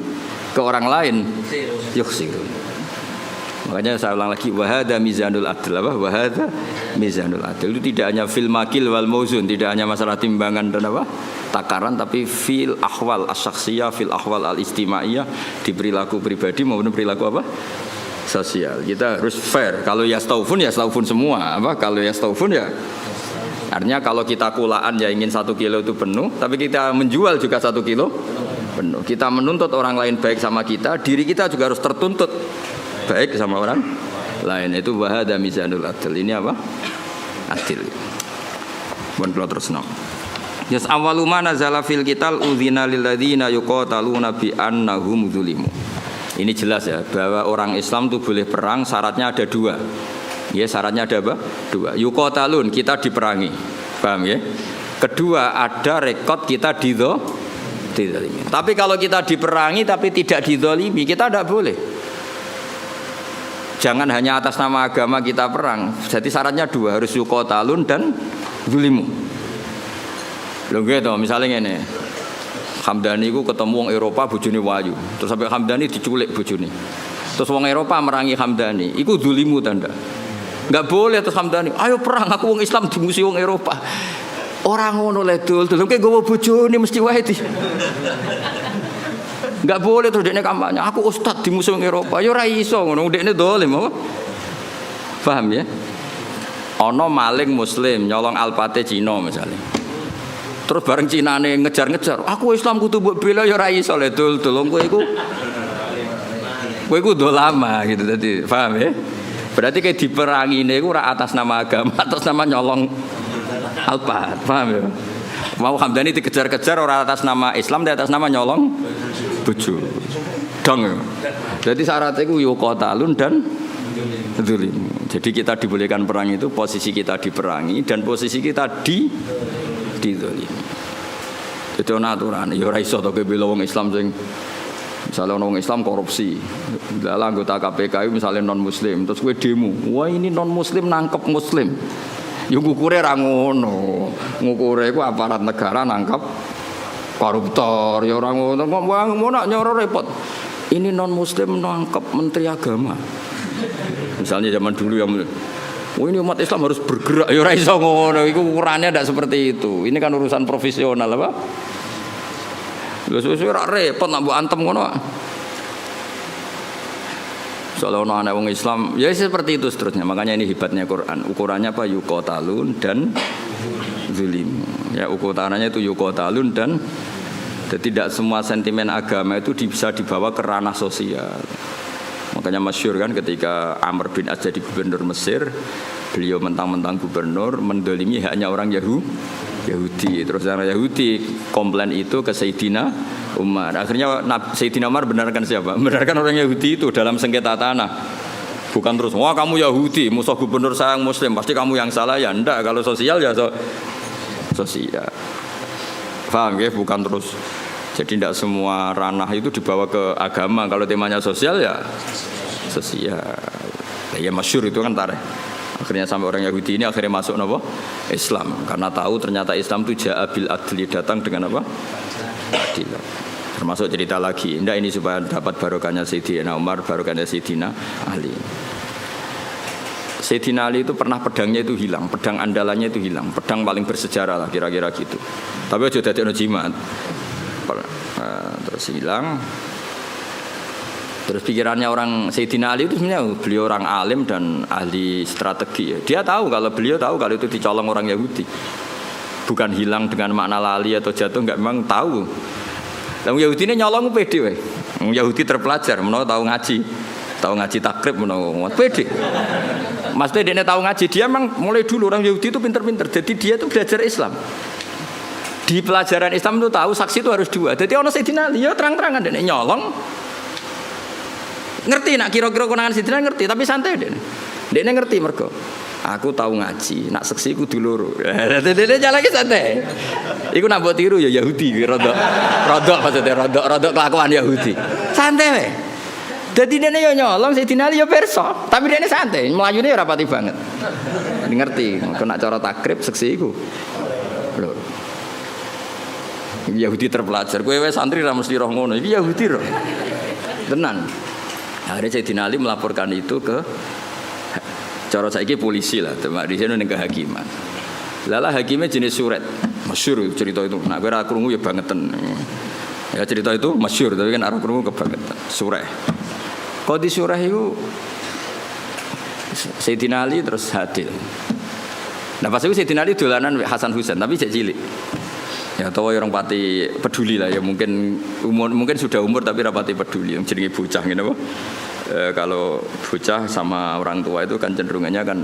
ke orang lain yukhsirun. Makanya saya ulang lagi, wahada mizanul adl, apa wahada mizanul adl. Itu tidak hanya fil makil wal mauzun, tidak hanya masalah timbangan dan apa takaran, tapi fil ahwal as-syakhsiyah, fil ahwal al-istimaiyah, di perilaku pribadi maupun perilaku apa sosial. Kita harus fair. Kalau yastaufun semua. Apa? Kalau yastaufun ya artinya kalau kita kulaan ya ingin 1 kilo itu penuh, tapi kita menjual juga 1 kilo penuh. Kita menuntut orang lain baik sama kita, diri kita juga harus tertuntut baik sama orang lain. Itu wahada mizanul adil. Ini apa? Adil. Mohon kalau terus nom. Yas awwalu ma nazala fil qital udzina lil ladzina yuqataluna bi annahum dzulimu. Ini jelas ya bahwa orang Islam itu boleh perang, syaratnya ada 2. Ya, syaratnya ada apa? 2. Yuqatalun, kita diperangi. Paham ya? Kedua, ada rekod kita dizalimi. Tapi kalau kita diperangi tapi tidak dizalimi, kita tidak boleh. Jangan hanya atas nama agama kita perang. Jadi syaratnya dua, harus yuqatalun dan zulimu. Lho gitu, misalnya ngene. Hamdani ku ketemu wong Eropa bojone wayu. Terus sampai Hamdani diculik bojone. Terus wong Eropa merangi Hamdani, iku zulimu tanda. Enggak boleh terus Hamdani, ayo perang aku wong Islam dimusuhi wong Eropa. Ora ngono le dul, ki gowo bojone mesti wae di. Enggak boleh terus dekne kampanye, aku ustaz dimusuhi wong Eropa. Ya ora iso ngono, dekne dolim apa? Paham ya? Ana maling muslim nyolong alpate Cina misalnya. Terus bareng Cinane ngejar-ngejar, aku Islam kudu mbok bela ya ora iso le dul, kowe iku dolama gitu tadi. Paham ya? Berarti kayak diperangi ini ora atas nama agama, atas nama nyolong alpat. Paham ya? Mau Hamdani dikejar-kejar orang atas nama Islam, di atas nama nyolong bojo. Dong. Jadi syaratnya itu yuqatalun dan zulim. Jadi kita dibolehkan perang itu posisi kita diperangi dan posisi kita dizulim. Itu aturan. Ya ora iso to bela wong Islam sing misalnya orang Islam korupsi, dalam anggota KPK misalnya non Muslim, terus gue demo, wah ini non Muslim nangkep Muslim, yang ngukure rangono, ngukure gue aparat negara nangkep koruptor, ya orang ngono, mau nak nyoro repot, ini non Muslim nangkep Menteri Agama, misalnya zaman dulu yang, wah ini umat Islam harus bergerak, ya orang iso ngono, itu ukurannya tidak seperti itu, ini kan urusan profesional apa? Wis ora repot nak mbok antem ngono. Soalnya anak wong Islam, ya seperti itu seterusnya. Makanya ini hebatnya Quran. Ukurannya apa? Yuqatalun dan zulim. Ya ukurannya itu yuqatalun dan tidak semua sentimen agama itu bisa dibawa ke ranah sosial. Makanya masyhur kan ketika Amr bin As jadi gubernur Mesir, beliau mentang-mentang gubernur mendolimi hanya orang Yahudi. Terus orang Yahudi komplain itu ke Sayyidina Umar. Akhirnya Sayyidina Umar benarkan siapa? Benarkan orang Yahudi itu dalam sengketa tanah. Bukan terus, wah kamu Yahudi, musuh gubernur saya Muslim, pasti kamu yang salah ya. Enggak, kalau sosial ya sosial. Paham ya? Bukan terus. Jadi tidak semua ranah itu dibawa ke agama. Kalau temanya sosial ya sosial. Ya masyhur itu kan tarikh. Akhirnya sampai orang Yahudi ini akhirnya masuk apa? Islam. Karena tahu ternyata Islam itu ja'abil adli, datang dengan apa? Adil. Termasuk cerita lagi. Indah ini supaya dapat barokahnya Sayyidina Umar, barokahnya Sayyidina Ali. Sayyidina Ali itu pernah pedangnya itu hilang, pedang andalannya itu hilang, pedang paling bersejarah lah kira-kira gitu. Tapi aja dadi ono jimat. Terus hilang. Terus pikirannya orang Sayyidina Ali itu sebenarnya beliau orang alim dan ahli strategi. Dia tahu kalau beliau tahu kalau itu dicolong orang Yahudi. Bukan hilang dengan makna lali atau jatuh, enggak, memang tahu. Yang Yahudi ini nyolong pede we. Yahudi terpelajar, menawa tahu ngaji takrib menawa pede. Maksudnya dia tahu ngaji, dia memang mulai dulu orang Yahudi itu pinter-pinter. Jadi dia itu belajar Islam. Di pelajaran Islam itu tahu saksi itu harus dua. Jadi orang Sayyidina Ali ya terang-terangan dia nyolong. Ngerti nak kira-kira konangan Sayyidina ngerti, tapi santai dia. Dia ngerti mergo. Aku tahu ngaji, nak seksi ku dulur. Dia jalan lagi santai. Iku nak buat tiru ya Yahudi, rodok maksudnya rodok kelakuan Yahudi. Santai weh. Jadi dia nyolong Sayyidina Ali ya perso, tapi dia santai, melayune ora pati banget. Ngerti, kena cara takrib seksi iku. Lho. Yahudi terpelajar, kowe wis santri ra mesti roh ngono. Iki Yahudi roh. Tenan. Akhirnya Sayyidina Ali melaporkan itu ke cara saiki polisi lah, teman di sini ning kehakiman. Lala hakimnya jenis suret. Masyhur cerita itu. Nak kowe ra krungu ya bangetan. Ya cerita itu masyhur, tapi kan ora krungu kebangetan. Surah. Qadi surah itu Sayyidina Ali terus hadir. Nah pas itu Sayyidina Ali dolanan Hasan Husain, tapi cek cilik. Ya tahu orang pati peduli lah ya, mungkin sudah umur tapi rapati peduli yang jenenge bocah gitu apa. Kalau bocah sama orang tua itu kan cenderungannya kan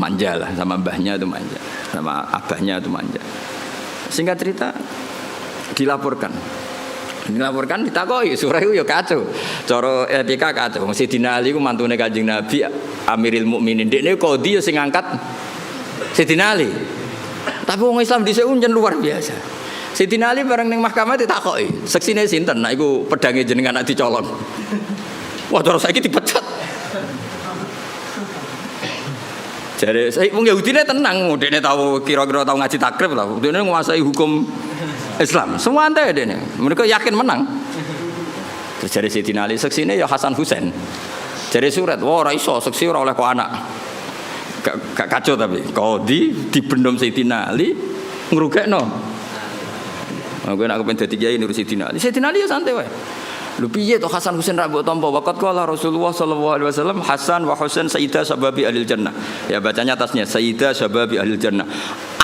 manja lah, sama mbahnya itu manja, sama abahnya itu manja. Singkat cerita dilaporkan ditakoi surah itu ya kacau. Cara etika kacau. Sayyidina Ali ku mantune Kanjeng Nabi Amiril Mukminin. Dekne qadhi ya sing ngangkat Sayyidina Ali. Tapi wong Islam dhisik njen luar biasa. Sayyidina Ali bareng ning mahkamah ditakoki, seksine sinten? Nah iku pedange jenengan nak dicolong. Wah terus saiki dipecat. Jare wong Yahudine tenang, dekne tahu kira-kira tahu ngaji takrib lah. Dekne nguasai hukum Islam. Semua ante dekne. Mereka yakin menang. Terus jare Sayyidina Ali seksine ya Hasan Husain. Jare surat, wah ora iso seksi ora oleh kok anak. Gak kacau tapi Qadhi dibendom Sayyidina Ali ngrugekno. Aku nak kepen dadi kiai nurut Sayyidina Ali. Sayyidina Ali ya santai wae. Lho piye to Hasan Husain ra mbok tampa waqat qala Rasulullah sallallahu alaihi wasallam Hasan wa Husain sayyidah sababi ahli jannah. Ya bacanya atasnya sayyidah sababi ahli jannah.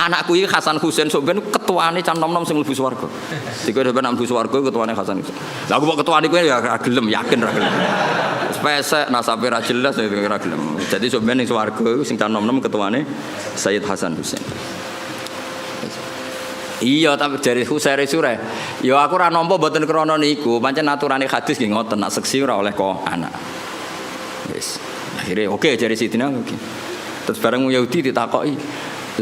Anakku iki Hasan Husain sok ben ketuane can nom-nom sing mlebu swarga. Dikira ben mlebu swarga ketuane Hasan Husain. Lah aku kok ketuane kowe ya ra gelem, yakin ra gelem. Spesek nasabe ra jelas ya ra gelem. Jadi sok ben ning swarga sing can nom-nom ketuane Sayyid Hasan Husain. Iya tapi dari Husairi Surah. Ya aku ora nampa mboten krana niku, pancen aturane hadis nggih ngoten, nak seksi ora oleh kok anak. Wis. Akhire oke jare Sidina oke. Terus bareng Yahudi ditakoki,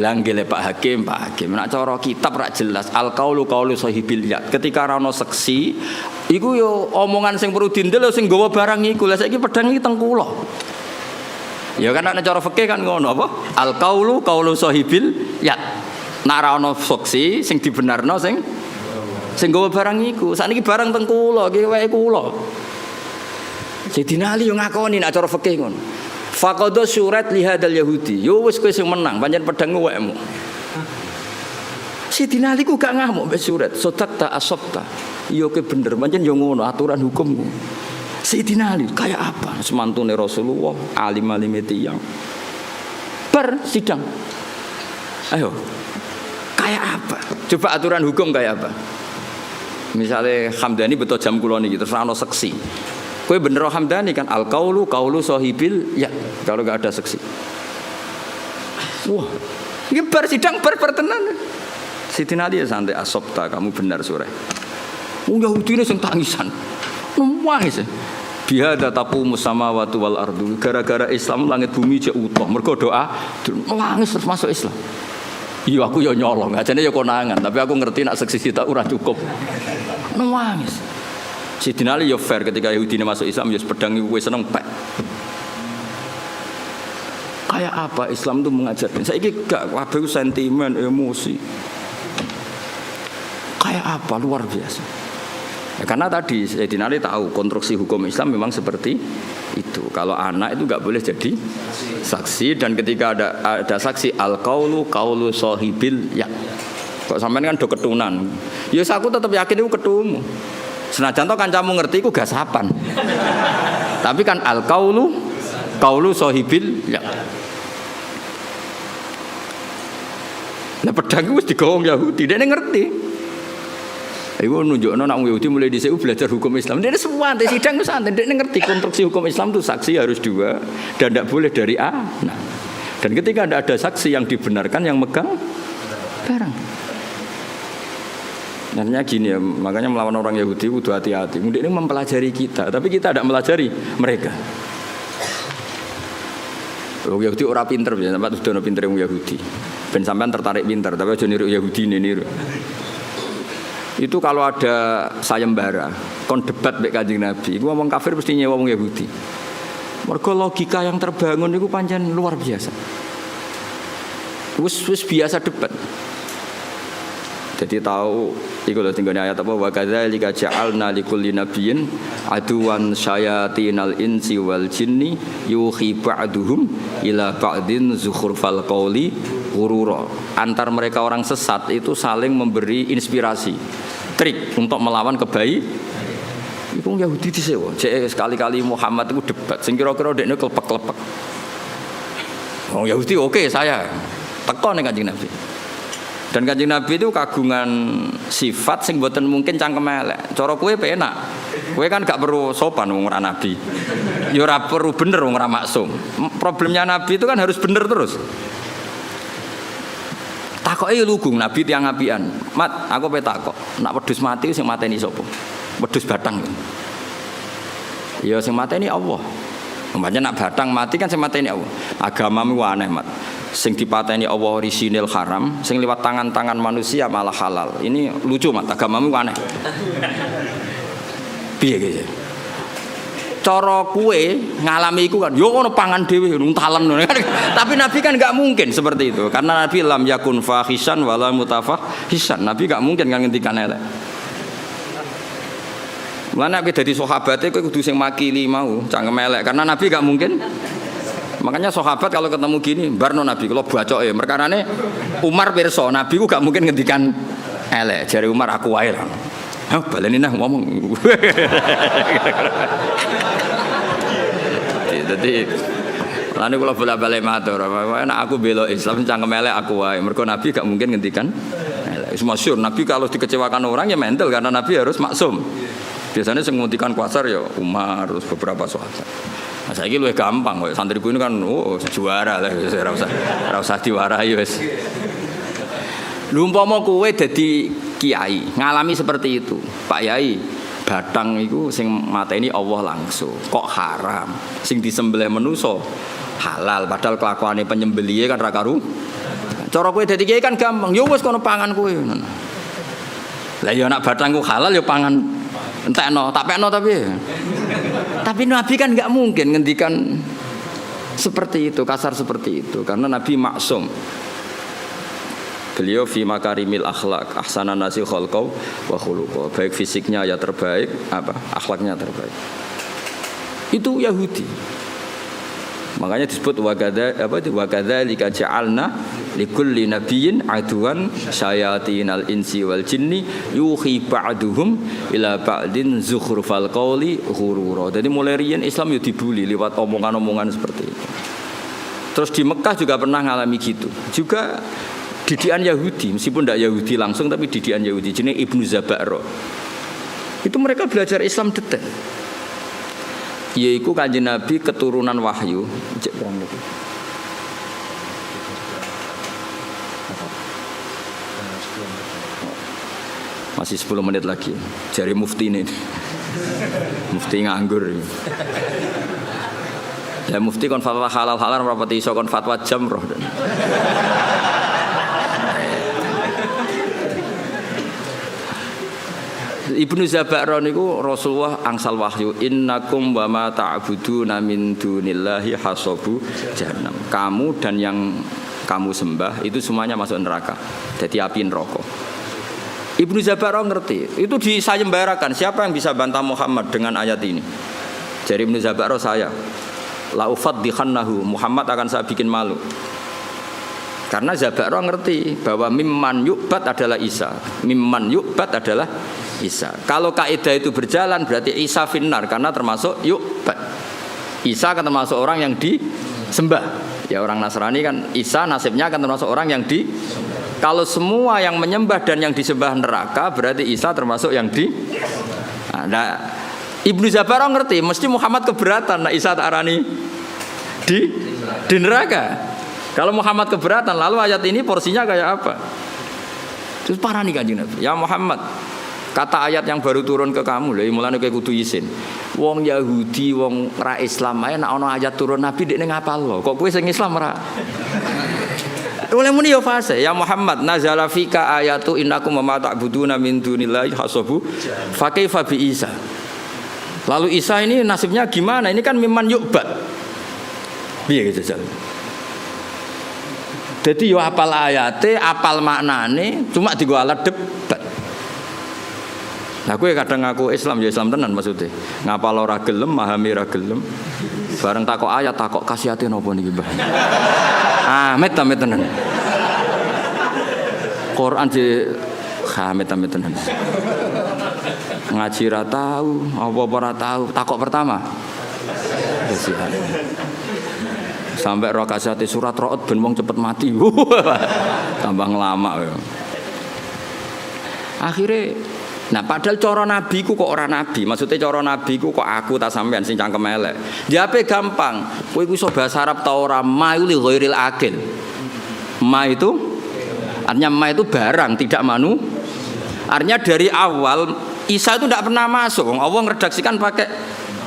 "Lah nggih Pak Hakim, nek cara kitab ra jelas al-qaulu qaulu sahibil ya." Ketika ora ono seksi, iku yo omongan sing perlu dindel sing nggawa barang iku. Lah saiki pedang iki teng kula. Ya kan nek cara fikih kan ngono apa? Al-qaulu qaulu sahibil ya. Nek ora ana saksi sing dibenarno sing nggawa barang iku. Sakniki barang teng kula, iki wae kula. Sayyidina Ali yo ngakoni nek cara fikih ngono. Faqada surat li hadzal yahudi. Yo wis kowe sing menang, pancen pedangmu wekmu. Sayyidina Ali ku gak ngamuk mbek surat. Sodakta asabta. Yo kowe bener, pancen yo ngono aturan hukummu. Sayyidina Ali kayak apa? Semantune Rasulullah, alim-alime tiyang. Sidang. Ayo. Kayak apa? Coba aturan hukum kayak apa? Misalnya Hamdani betul jam kula niki terus ana seksi. Kowe bener Hamdani kan al-qaulu qaulu sahibil ya kalau enggak ada seksi. Wah, ini sidang tenan. Sayyidina Ali santai asabta kamu benar sore. Wong Yahudi ini sing tangisan. Nangis. Bihadza taqumu samawati wal ardu. Gara-gara Islam langit bumi jek utuh. Mergo doa nangis terus masuk Islam. Iya aku ya nyolong, ajane ya konangan, tapi aku ngerti nak seksi sita ora cukup. Nangis. Sayyidina Ali ya fair ketika Yahudi masuk Islam ya pedang iku wis seneng pek. Kayak apa Islam itu mengajarkan? Saiki gak kabeh sentimen, emosi. Kayak apa luar biasa. Ya, karena tadi Sayyidina Ali tahu konstruksi hukum Islam memang seperti itu. Kalau anak itu nggak boleh jadi saksi dan ketika ada saksi al-qaulu qaulu sahibil ya. Kok sampean kan do ketunan. Ya aku tetap yakin itu ketumu. Senajan to kancamu ngerti iku gasapan. Tapi kan al-qaulu qaulu sahibil ya. Nah pedang wis digawang Yahudi, dene ngerti. Iku nunjukno nek Yahudi mulai dhisik belajar hukum Islam. Dia semua di sidang santai, dia ngerti konstruksi hukum Islam itu saksi harus dua dan tidak boleh dari A. Nah, dan ketika tidak ada saksi yang dibenarkan yang megang barang. Nantinya gini ya, makanya melawan orang Yahudi kudu hati-hati. Mungkin ini mempelajari kita, tapi kita tidak melajari mereka. Orang Yahudi orang pinter, sampai sudah pinter yang Yahudi. Ben sampean tertarik pinter, tapi aja niru Yahudi niru. Itu kalau ada sayembara, kon debat mek Kanjeng Nabi, iku ngomong kafir mesti nyewa wong Yahudi. Mergo logika yang terbangun iku pancen luar biasa. Wis biasa debat. Jadi tahu iku lho tinggone ayat apa wa kadzalika ja'alna likulli nabiyyin aduwan syayatinal insi wal jinni yuhi ba'duhum ila ba'din zukhrufal qawli ghurura. Antar mereka orang sesat itu saling memberi inspirasi, trik untuk melawan kebaikan. Iku Yahudi disewa. Jek sekali-kali Muhammad itu debat sing kira-kira dekne klepek-klepek. Wong Yahudi oke saya teko ning Kanjeng Nabi. Dan Kanjeng Nabi itu kagungan sifat sing mboten mungkin cangkem elek. Cara kowe penak. Kowe kan gak perlu sopan wong ora nabi. Ya ora perlu bener wong ora maksum. Problemnya Nabi itu kan harus bener terus. Takoke lugung Nabi tiyang apian. Mat, aku pe takok. Nak wedhus mati sing mateni sapa? Wedhus batang. Ya sing mateni Allah. Umpamane nak batang mati kan sing mateni Allah. Agamamu aneh, Mat. Sing dipateni Allah orisinil haram, sing liwat tangan-tangan manusia malah halal. Ini lucu, Mat. Agamamu aneh. Piye gitu. cara kue ngalami iku kan yo ngono pangan dhewe nuntalen. Tapi Nabi kan enggak mungkin seperti itu karena Nabi lam yakun fahishan wala mutafahishan. Nabi enggak mungkin kan ngendikan elek. Mulane nek dadi sahabate kowe kudu sing makili mau cangkem elek karena Nabi enggak mungkin. Makanya sahabat kalau ketemu gini barno Nabi kalau bacoke perkarane Umar pirsa Nabi ku enggak mungkin ngendikan elek. Jare Umar aku wae lah. Hah, baleni nah ngomong. Jadi lan kula bola-bali matur, nek aku bela Islam cangkem elek aku wae. Mergo Nabi gak mungkin ngendikan elek. Wis masyhur Nabi kalau dikecewakan orang ya mental karena Nabi harus maksum. Biasanya sing ngendikan kuasar ya Umar terus beberapa sahabat. Nah, saiki luwih gampang kok santriku ini kan juara lah ora usah diwarahi wis. Lha umpama kowe dadi kiai ngalami seperti itu Pak Yai batang itu sing mateni Allah langsung kok haram sing disembelih manusa halal padahal kelakuane penyembelihe kan ra karu cara kowe dadi kiai kan gampang yo wis kono pangan kowe lah ya nek batangku halal ya pangan entekno tak pekno tapi Nabi kan enggak mungkin ngendikan seperti itu kasar seperti itu karena Nabi maksum. Beliau fi makarimil akhlak ahsanan nasi khalqau wa khuluqa. Baik fisiknya ya terbaik, akhlaknya terbaik. Itu Yahudi. Makanya disebut wa kadzalika ja'alna likulli nabiyyin aduwan syayatinal insi wal jinni yuhi ba'duhum ila ba'din zukhrufal qawli ghurura. Jadi mulai riyen Islam yo dibuli lewat omongan-omongan seperti itu. Terus di Mekah juga pernah ngalami gitu. Juga didikan Yahudi, meskipun tidak Yahudi langsung tapi didikan Yahudi jenis Ibnu Zabaro. Itu mereka belajar Islam detail. Yaitu Kanjeng Nabi keturunan wahyu. Masih 10 menit lagi. Jari mufti ini. Mufti nganggur. Ya mufti kon fatwa halal rapati iso kon fatwa jamroh. Ibnu Zabaro niku Rasulullah angsal wahyu innakum wa ma ta'buduna min dunillahi hasabu jahannam. Kamu dan yang kamu sembah itu semuanya masuk neraka. Jadi api neraka. Ibnu Zabaro ngerti. Itu disayembarakan. Siapa yang bisa bantah Muhammad dengan ayat ini? Jadi Ibnu Zabaro saya. La ufaddihannahu. Muhammad akan saya bikin malu. Karena Zabaro ngerti bahwa mimman yu'bad adalah Isa. Mimman yu'bad adalah Isa. Kalau kaidah itu berjalan berarti Isa finnar karena termasuk yu'bad. Isa kan termasuk orang yang disembah. Ya orang Nasrani kan Isa nasibnya kan termasuk orang yang di. Kalau semua yang menyembah dan yang disembah neraka berarti Isa termasuk yang di. Nah, Ibnu Zabaro ngerti mesti Muhammad keberatan nah Isa tak arani di neraka. Kalau Muhammad keberatan lalu ayat ini porsinya kayak apa? Terus parani Kanjeng Nabi. Ya Muhammad kata ayat yang baru turun ke kamu lho mulane kowe kudu izin. Wong Yahudi, wong ra Islam ae nek ana ayat turun Nabi dekne ngapal lho. Kok kowe sing Islam ora? Oleh muni yo fase. Ya Muhammad nazala fika ayatu innakum ma ta'buduna min dunillahi hasabu fa kaifa bi Isa. Lalu Isa ini nasibnya gimana? Ini kan mimman yu'bad. Piye gitu Jal? Jadi yo apal ayate, apal maknane, cuma digo alat debat. Nah kowe kadang ngaku Islam ya Islam tenan maksudnya. Ngapal ora gelem, memahami ora gelem. Bareng takok ayat takok kasihate napa niki, Mbah? Amit tenan. Quran di amit tenan. Ngaji ra tahu, apa ora tahu, takok pertama. Kasihan. Sampai roh kasihate surat Ra'd ben wong cepet mati. Tambah ngelama. Akhirnya nah padahal cara nabi ku kok ora nabi. Maksudnya cara nabi ku kok aku tak sampean sing cangkem elek. Diape gampang. Kowe iso bahasa Arab ta ora ma li ghairil akil. Ma itu artinya ma itu barang tidak manu. Artinya dari awal Isa itu tidak pernah masuk. Allah ngeredaksikan pakai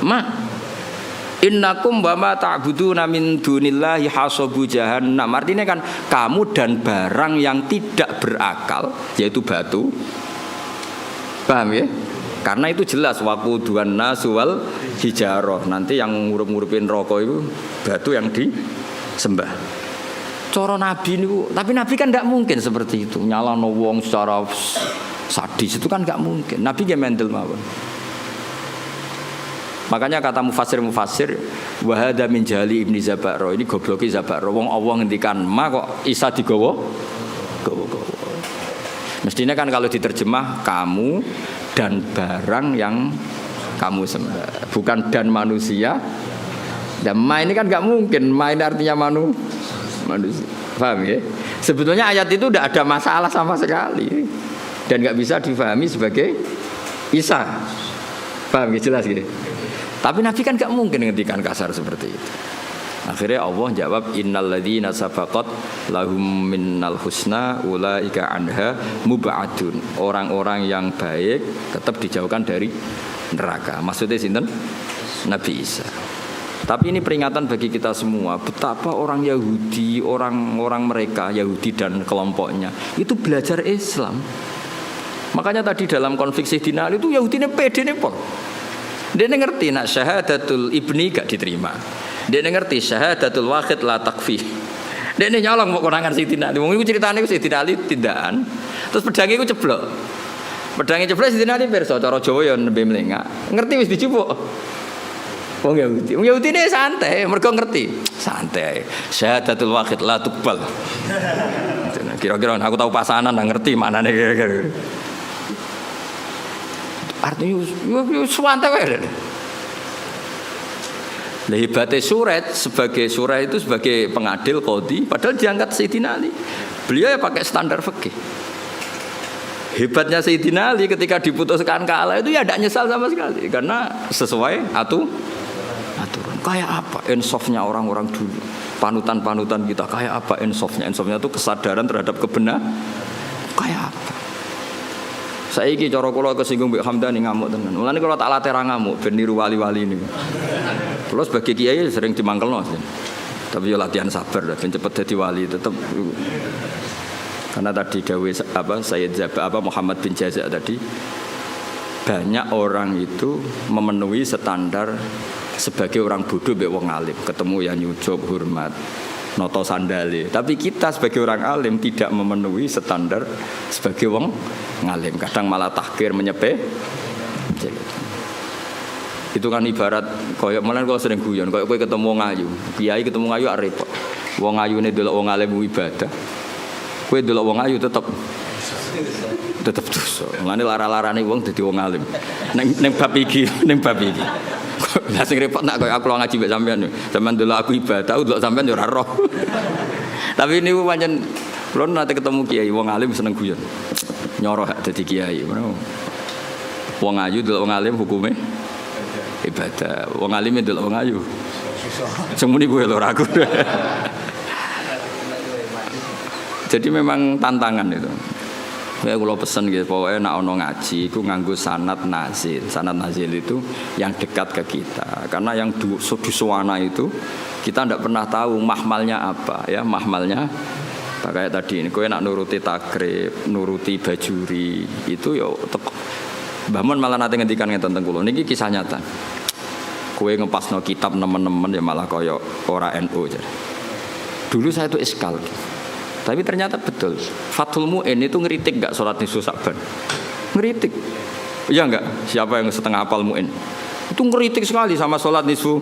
ma. Innakum wa ma ta'buduna min dunillahi hasabu jahannam. Artinya kan kamu dan barang yang tidak berakal yaitu batu. Paham ya? Karena itu jelas waquduhan nasu wal hijarah. Nanti yang ngurup-ngurupin rokok itu batu yang disembah. Cara Nabi niku, tapi Nabi kan enggak mungkin seperti itu. Nyalano wong secara sadis itu kan enggak mungkin. Nabi ge mendel mawon. Makanya kata mufassir wa hadza min jali ibni Zabaro, ini gobloke Zabaro. Wong Allah ngendikan ma kok Isa digawa. Mestinya kan kalau diterjemah kamu dan barang yang kamu sembah, bukan dan manusia. Dan ma ini kan enggak mungkin. Ma ini artinya manusia. Paham ya? Sebetulnya ayat itu tidak ada masalah sama sekali dan enggak bisa difahami sebagai Isa. Paham ya? Jelas ya? Tapi Nabi kan gak mungkin ngendikan kasar seperti itu. Akhirnya Allah jawab innal ladzina sabaqat lahum minnal husna ulaika anha mub'adun. Orang-orang yang baik tetap dijauhkan dari neraka. Maksudnya sinten? Nabi Isa. Tapi ini peringatan bagi kita semua betapa orang Yahudi, orang-orang mereka Yahudi dan kelompoknya itu belajar Islam. Makanya tadi dalam konflik Sayyidina Ali itu Yahudi ini pede nih pol. Dia ngerti nak syahadatul ibni gak diterima. Dia ngerti syahadatul wahid la takfi. Dia nyolong mau konangan Sayyidina Ali. Wong iku critane Sayyidina Ali tindakan. Terus pedange iku ceblok. Pedange ceblok Sayyidina Ali pirsa cara Jawa ya nembe mlengak. Ngerti wis dicupuk. Wong Yahudi. Wong Yahudi ini santai, mergo ngerti. Santai. Syahadatul wahid la tuqbal. Kira-kira aku tahu pasanan ngerti maknane kira-kira. Artinya suwante wae. Lah hebate surat sebagai surah itu sebagai pengadil qadhi padahal diangkat Sayyidina Ali. Beliau ya pakai standar fikih. Hebatnya Sayyidina Ali ketika diputuskan kalah itu ya tidak nyesal sama sekali karena sesuai aturan. Kayak apa insafnya orang-orang dulu. Panutan-panutan kita kayak apa insafnya? Insafnya itu kesadaran terhadap kebenaran. Kayak apa? Saiki cara kula kesinggung Mbak Hamdani ngamuk tenan. Mulane kula tak latih ra ngamuk ben niru wali-wali niku. Kula sebagai kiai sering dimangkelno. Tapi yo latihan sabar ben cepet dadi wali tetep. Karena tadi dawuh Sayyid Muhammad bin Jaza tadi banyak orang itu memenuhi standar sebagai orang bodoh mbek wong alim, ketemu yang nyucup hormat noto sandale. Tapi kita sebagai orang alim tidak memenuhi standar sebagai wong ngalim. Kadang malah tahkir menyepe. Itu kan ibarat koyok malah kalau sering guyon koyok kowe ketemu wong ayu. Kiai ketemu wong ayu repot. Wong ayune delok wong alim ibadah. Kowe delok wong ayu tetep dosa. Mulane lara-larane wong dadi wong alim. Ning bab iki. Lah sing repot nak koyo aku ngaji mbek sampean. Sampeyan delok aku ibadah, aku delok sampean yo ora roh. Tapi niku pancen kula nate ketemu kiai wong alim seneng guyon. Nyoroh dadi kiai. Wong ayu delok wong alim hukume ibadah. Wong alim delok wong ayu. Sing muni kowe lho aku. Jadi memang tantangan itu. Kayak kalau pesen gitu, pokoknya nak ono ngaji, itu nganggo sanad nazil. Sanad nazil itu yang dekat ke kita. Karena yang dusuwana itu kita tidak pernah tahu mahmalnya apa, ya mahmalnya. Kayak tadi ini, kau nak nuruti takrib, nuruti bajuri, itu yo. Mbah Mun malah nanti ngendikan tentang kulo. Niki kisah nyata. Kue ngepasno kitab nemen-nemen ya malah koyo ora NU. Dulu saya itu iskal. Tapi ternyata betul. Fathul Mu'in itu ngeritik enggak sholat nisfu Sa'ban? Ngeritik. Iya enggak? Siapa yang setengah hafal Mu'in? Itu ngeritik sekali sama sholat nisfu.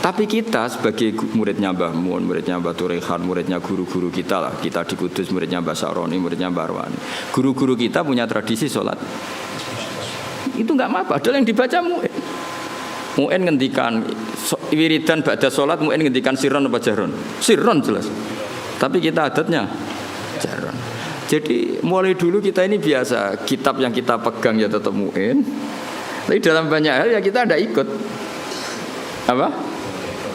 Tapi kita sebagai muridnya Mbah Mun, muridnya Mbah Turehan, muridnya guru-guru kita lah. Kita di Kudus muridnya Mbah Sa'roni, muridnya Mbah Arwani. Guru-guru kita punya tradisi sholat. Itu enggak apa-apa. Padahal yang dibaca Mu'in. Mu'in ngendikan wiridan ba'da sholat, Mu'in ngendikan sirron apa jahron? Sirron jelas. Tapi kita adatnya jarang. Jadi mulai dulu kita ini biasa kitab yang kita pegang ya tetap Mu'in. Tapi dalam banyak hal ya kita tidak ikut. Apa?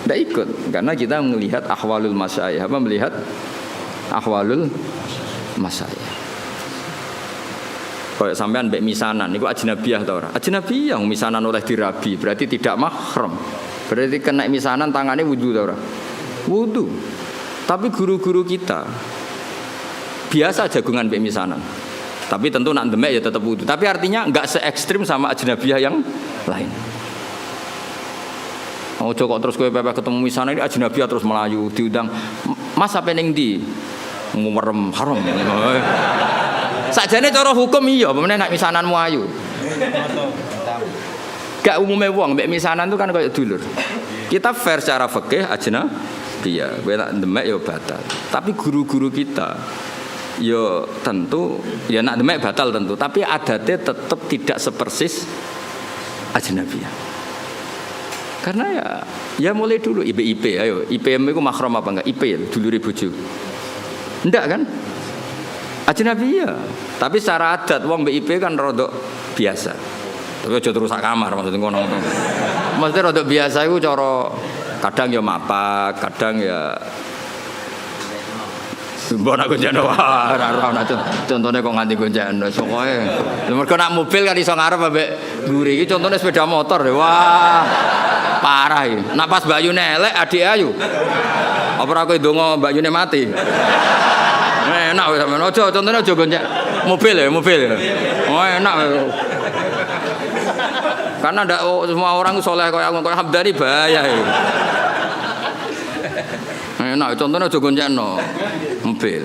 Tidak ikut. Karena kita melihat ahwalul masyayikh. Apa melihat ahwalul masyayikh. Kalau sampean mbek misanan, itu ajnabiyah tau ora? Ajnabiyah misanan oleh dirabi berarti tidak mahram. Berarti kena misanan tangannya wudu tau ora? Wudu. Tapi guru-guru kita biasa jagungan mbek misanan. Tapi tentu nak demek ya tetap wudu. Tapi artinya enggak se ekstrim sama ajnabiyah yang lain. Ojo kok terus kowe pepe ketemu misanan iki ajnabi terus melayu diundang. Mas sampe ning ndi? Merem haram. Sakjane cara hukum iya, pemene nek misananmu ayu. Gak umume wong mbek misanan itu kan kayak dulur. Kita fair secara fikih ajnabi ya, kowe nak demek ya batal. Tapi guru-guru kita ya tentu ya nak demek batal tentu, tapi adatnya tetap tidak sepersis ajnabi. Karena ya mulai dulu IP ayo IPM itu mahram apa enggak IP dulure bojo. Enggak kan? Ajnabi ya. Tapi secara adat wong mbek IP kan rodok biasa. Tapi aja terus sak kamar maksudnya ngono. Maksudnya rodok biasa iku cara kadang ya mapak, kadang ya mbok nak gonjekno ora contone kok nganti gonjekno sokoe. Mergo nak mobil kan iso ngarep ambek mburi iki contone sepeda motor. Wah. Parah iki. Nak pas Bayune elek adik ayu. Apa ora kowe ndonga Bayune mati? Enak wis sampean. Aja contone aja gonjek mobil ya, mobil. Oh enak. Karena ndak semua orang soleh kayak aku, kayak Hamdani bahaya iki. Enak contohnya aja gonjekno mobil.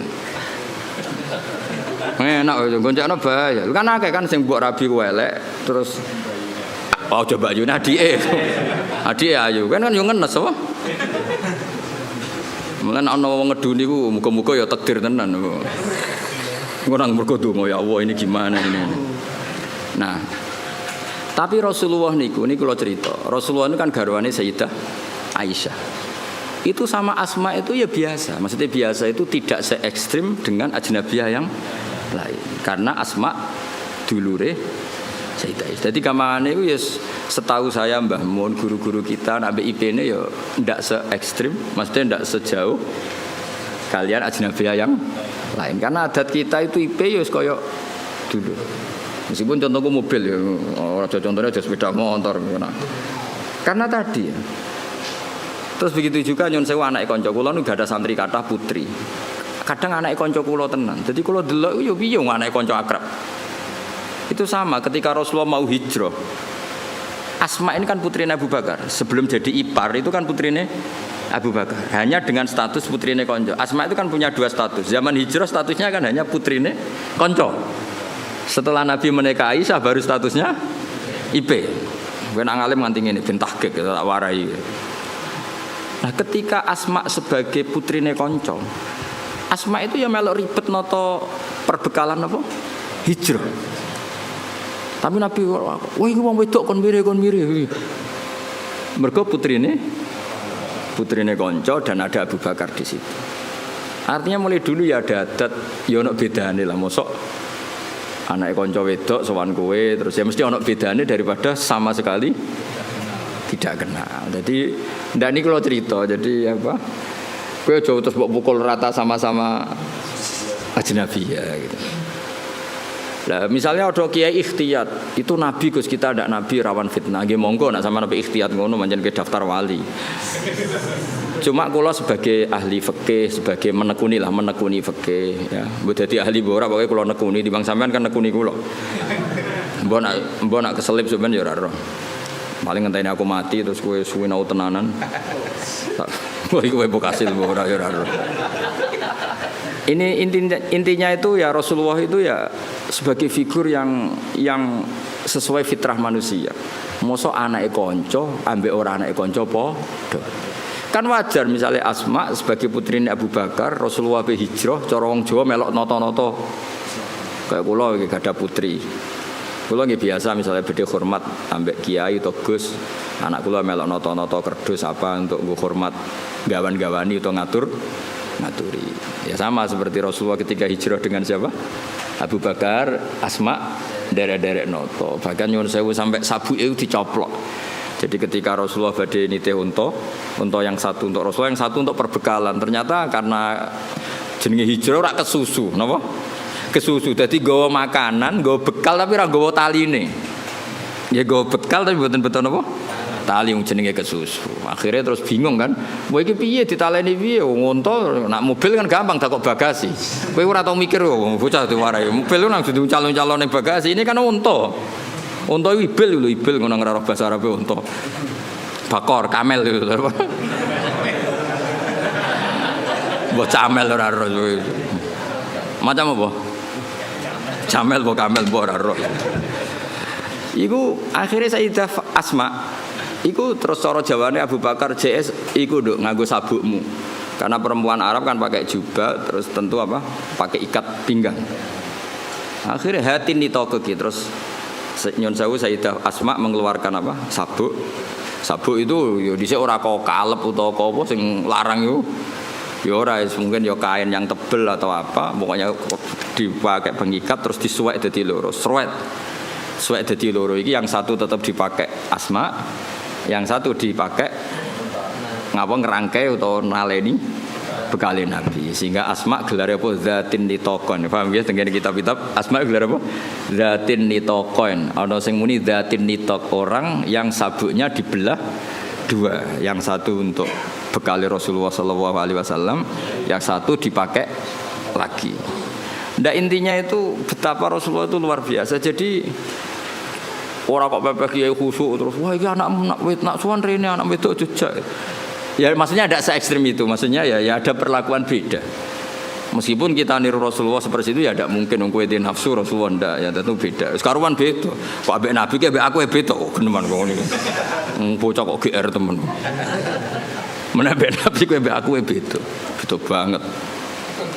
Enak aja gonjekno bahaya. Kan akeh kan sing mbok rabi ku elek terus aja Bayune adike. Adike ayu kan yo ngenes apa? Mulane ana wong ngeduni ku muga-muga ya takdir tenan. Ora mergo donga ya Allah ini gimana ini. Nah, tapi Rasulullah niku kula cerita. Rasulullah itu kan garwane Sayyidah Aisyah. Itu sama Asma itu ya biasa. Maksudnya biasa itu tidak se ekstrim dengan ajnabiyah yang lain. Karena Asma dulure Sayyidah Aisyah. Jadi gampangane itu ya setahu saya Mbah Mun guru-guru kita nabe IP-ne ya ndak se ekstrim, maksudnya ndak sejauh kalian ajnabiyah yang lain. Karena adat kita itu IP ya koyo dulu. Meskipun contohku mobil ya, contohnya aja sepeda motor. Karena tadi ya. Terus begitu juga nyon sewu anak kanca kula niku gak ada santri kathah putri. Kadang anak kanca kula tenan. Jadi kula delok yo piye anak kanca akrab. Itu sama ketika Rasulullah mau hijrah. Asma ini kan putrinya Abu Bakar. Sebelum jadi ipar itu kan putrinya Abu Bakar. Hanya dengan status putrinya kanca. Asma itu kan punya dua status. Zaman hijrah statusnya kan hanya putrinya kanca. Setelah Nabi menikah Aisyah baru statusnya IP. Bukan ngalim nganti ngene ben tahqiq tak warai. Nah, ketika Asma sebagai putrine kanca, Asma itu ya melok ribet noto perbekalan apa? Hijrah. Tapi Nabi, wah iki wong wedok kon mire. Mergo putrine kanca dan ada Abu Bakar di situ. Artinya mulai dulu ya ada adat ya ono bedane lah, mosok anak kanca wedok sowan kowe terus ya mesti ono bedane daripada sama sekali tidak kenal. Jadi ndak niku kalau cerita. Jadi apa? Kowe aja terus mbok pukul rata sama-sama ajnabi ya gitu. Lah misalnya ada kiai ikhtiyat, itu nabi Gus kita ndak nabi rawan fitnah. Nggih monggo nek sama nabi ikhtiyat ngono pancen ke daftar wali. Cuma kula sebagai ahli fikih, sebagai menekuni fikih ya. Mbok dadi ahli ora pokoke kula nekuni timbang sampean kan nekuni kula. Mbok nak keselip sampean ya ora roh. Paling ngenteni aku mati terus kowe suwi nau tenanan. Kowe mbok kasil mbok ora ya ora. Ini intinya itu ya Rasulullah itu ya sebagai figur yang sesuai fitrah manusia. Mosok anake kanca ambek ora anake kanca padha. Kan wajar misalnya Asma sebagai putrine Abu Bakar, Rasulullah be hijrah, cara wong Jawa melok nata-nata. Kayak kula iki gak ada putri. Kula nggih biasa misalnya bedhe hormat ambek kiai atau Gus, anak kula melok nata-nata kerdus apa untuk nggo hormat gawan-gawani atau ngaturi. Ya sama seperti Rasulullah ketika hijrah dengan siapa? Abu Bakar, Asma, derek-derek noto. Bahkan nyuwun sewu sampai sabuke dicoplok. Jadi ketika Rasulullah badhe nitih unta yang satu untuk Rasulullah, yang satu untuk perbekalan. Ternyata karena jenenge hijrah ora kesusu, napa? Kesusu. Dadi nggawa makanan, nggawa bekal tapi ora nggawa taline. Ya nggawa bekal tapi mboten beton napa? Tali yang jenenge kesusu. Akhirnya terus bingung kan. Kowe iki piye ditaleni piye? Unta nak mobil kan gampang takok bagasi. Kowe ora tau mikir bocah diwarai. Mobil lu nang dudu calon-calone bagasi. Ini kan unta. Unta ibil ngono ora bahasa Arab unta. Bakor, kamel itu. Mbok camel ora ro. Macam apa? Camel mbok kamel mbok ora ro. Iku akhirnya Sayyidah Asma iku terus cara jawane Abu Bakar JS iku nduk nganggo sabukmu. Karena perempuan Arab kan pakai jubah terus tentu apa? Pakai ikat pinggang. Akhirnya hati nitoko terus nyon sewu Sayyidah Asma mengeluarkan apa? Sabuk. Sabuk itu yo dhisik ora kok kalep utawa apa sing larang yo. Ya ora mungkin ya kain yang tebel atau apa, pokoknya dipakai pengikat terus disuwek dadi loro. Suwek dadi loro iki yang satu tetap dipakai Asma, yang satu dipakai ngapa ngerangkai atau naleni bekale Nabi. Sehingga Asma gelar apa zatin litokon. Paham ya tengene kitab-kitab Asma gelar apa? Zatin litokon. Ana sing muni zatin litok, orang yang sabuknya dibelah dua, yang satu untuk bekali Rasulullah SAW, yang satu dipakai lagi. Nah intinya itu betapa Rasulullah itu luar biasa. Jadi orang kok pepek kiai khusyuk terus wah ini anak suan rene anak wedok jejak. Ya maksudnya ada se-ekstrim itu, maksudnya ya ada perlakuan beda. Meskipun kita niru Rasulullah seperti itu ya tidak mungkin kowe di nafsu Rasulullah ndak ya tentu beda. Sekaruan beda. Kok ambek Nabi ki ambek aku beda kok geneman kok ngene. Bocah kok GR temen. Menabe Nabi kowe mbek aku beda. Beda banget.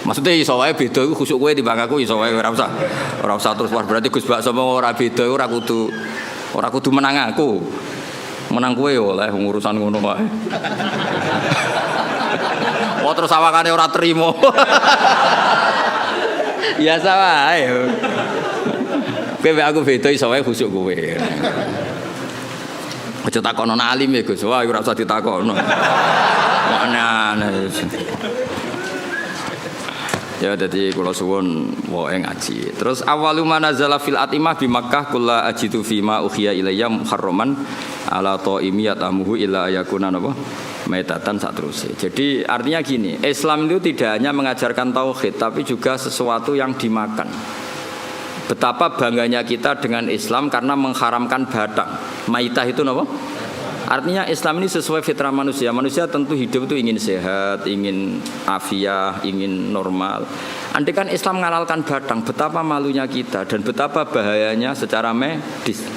Maksudnya iso wae beda iku khusuk kowe timbang aku iso wae ora usah terus berarti Gus Bak sama ora beda ora kudu menang aku. Menang kowe oleh urusan ngono wae. Oh terus awakane ora trimo. Biasa wae. Kowe mbek aku beda iso wae khusuk kowe. Aja takono alim ya Gus. Wah ora usah ditakono. Aneh-aneh. Ya jadi kula suwun wae ngaji. Terus awalu manazala fil atimah bi Makkah kulla ajitu fima ukhiya ilayya muharraman ala taimiyat amuhu illa yakuna napa maitatan saterusé. Jadi artinya gini, Islam itu tidak hanya mengajarkan tauhid tapi juga sesuatu yang dimakan. Betapa bangganya kita dengan Islam karena mengharamkan batang. Maitah itu napa? Artinya Islam ini sesuai fitrah manusia. Manusia tentu hidup itu ingin sehat, ingin afiah, ingin normal. Andai kan Islam menghalalkan batang, betapa malunya kita dan betapa bahayanya secara medis.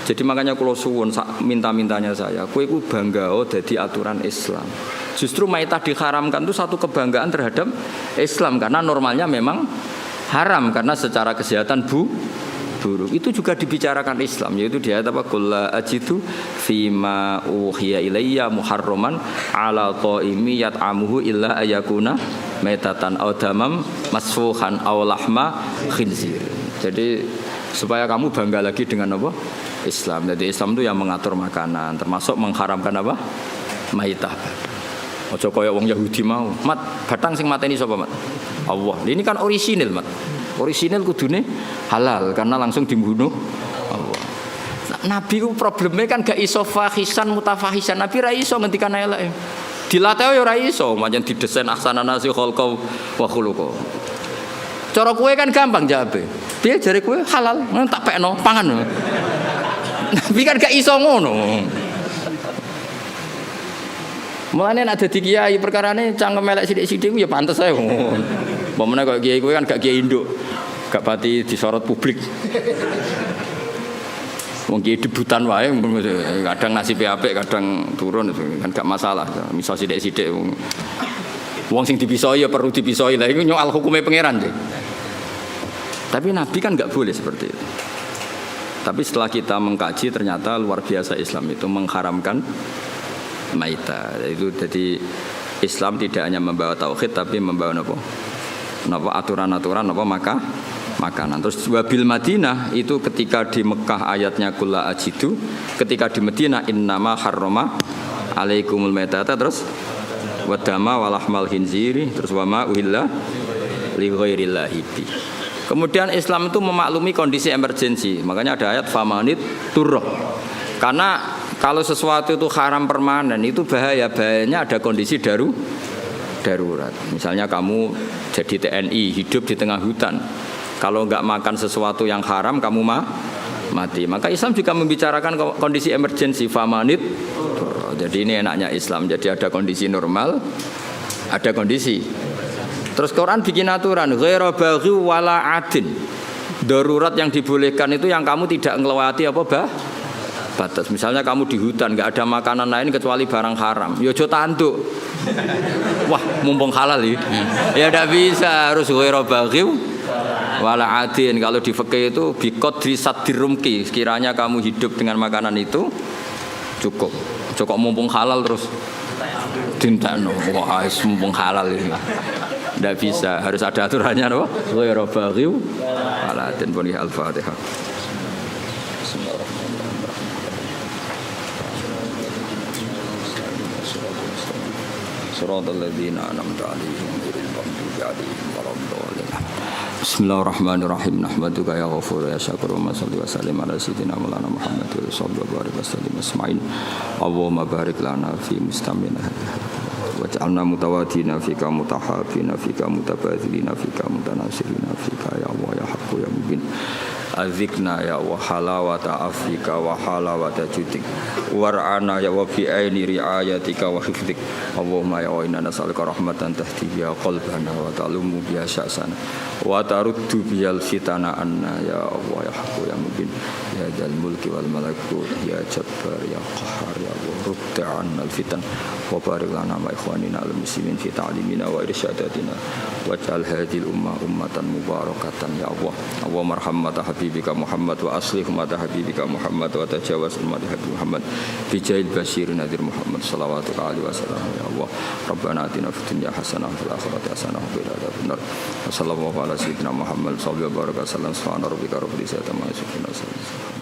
Jadi makanya kalau suwun minta-mintanya saya, kowe iku bangga dadi aturan Islam. Justru maitah diharamkan itu satu kebanggaan terhadap Islam karena normalnya memang haram karena secara kesehatan buruk. Itu juga dibicarakan Islam, yaitu di ayat apa? Qul la ajidu fima uhiya ilayya muharraman ala taimi yat'amuhu illa ayakuna maitatan aw damam masfuhan aw lahma khinzir. Jadi supaya kamu bangga lagi dengan apa? Islam. Jadi Islam itu yang mengatur makanan, termasuk mengharamkan apa? Maitah. Ojo kaya wong Yahudi mau. Mat, batang sing mateni sapa, Mat? Allah. Ini kan orisinil, Mat. Orisinil kudune halal karena langsung dibunuh Allah. Nah, Nabi ku problemnya kan gak iso fahisan mutafahisan. Nabi ra iso ngendikan elek. Dilatih ya ora iso, pancen didesain ahsana nasi khalqa wa khuluqa. Cara kowe kan gampang jawabe. Piye jare kowe halal, tak pekno pangan. Nabi kan gak iso ngono. Mulane nek dadi kiai perkarane cangkem elek sithik-sithik ya pantes ae. Pemene kok kiai kowe kan gak kiai induk. Gak pati disorot publik. Wong kiai debutan wae kadang nasibe apik, kadang turun kan gak masalah. Misal sithik-sithik wong sing dipisoi ya perlu dipisoi. Lah iku nyoal hukume pangeran deh. Tapi Nabi kan gak boleh seperti itu. Tapi setelah kita mengkaji ternyata luar biasa Islam itu mengharamkan maitah. Itu jadi Islam tidak hanya membawa tauhid tapi membawa napa aturan-aturan makanan. Terus wabil Madinah itu ketika di Mekah ayatnya kulla ajidu, ketika di Madinah innama harrama alaikumul maitata, terus wadama walahmal khinziri, terus wama uhilla li ghairillahi bi. Kemudian Islam itu memaklumi kondisi emergensi. Makanya ada ayat famanit turroh. Karena kalau sesuatu itu haram permanen itu bahayanya ada kondisi darurat. Misalnya kamu jadi TNI hidup di tengah hutan. Kalau nggak makan sesuatu yang haram kamu mati. Maka Islam juga membicarakan kondisi emergensi famanit. Jadi ini enaknya Islam. Jadi ada kondisi normal, ada kondisi. Terus Quran bikin aturan ghairu baghi wala adin. Darurat yang dibolehkan itu yang kamu tidak ngelewati batas. Misalnya kamu di hutan nggak ada makanan lain kecuali barang haram. Ya aja tanduk. Wah, mumpung halal ya. Ya tidak bisa, harus ghairu baghi wala adin. Kalau di fikih itu biqadri sadirumki. Sekiranya kamu hidup dengan makanan itu cukup mumpung halal terus tintakno. Wah, mumpung halal ini. Tidak bisa, harus ada aturannya apa? Ghairu baghi wala adin. Bunyi Al-Fatihah. Shiratal ladzina an'amta 'alaihim ghairil maghdubi 'alaihim waladdallin. Bismillahirrahmanirrahim. Nahmaduka ya ghafur ya syakur wa salli wa sallim ala sayyidina maulana Muhammad wa sallallahu alaihi wasallam asma'in. Allahumma barik lana fi mustamina waj'alna mutawadina fika mutahabina fika mutabadzilina fika mutanasirina fika ya Allah ya haqqu ya mubin. Azikna ya wa halawata afika wa halawata judik war'ana ya wa bi aini riayatika wa hifdik. Allahumma ya wa inna nas'aluka rahmatan tahdi biha qalbana wa ta'lumu biha sya'sana wa taruddu bihal fitana anna ya Allah ya haqqu ya mubin ya jal mulki wal malakut ya jabbar ya qahhar ya Allah rudda anna al fitan wa barik lana ma ikhwanina al muslimin fi ta'limina wa irsyadatina waj'al hadhil ummatan mubarakatan ya Allah. Allahumma arham habibika Muhammad wa aslih umat habibika Muhammad wa tajawaz umat habib Muhammad bi jahil bashir nadir Muhammad sallallahu alaihi wasallam ya Allah. Rabbana atina fid dunya hasanah wa fil akhirati hasanah wa qina adzabannar. Sallallahu ala sayyidina Muhammad sallallahu alaihi wasallam. Subhana rabbika rabbil izzati amma yasifun.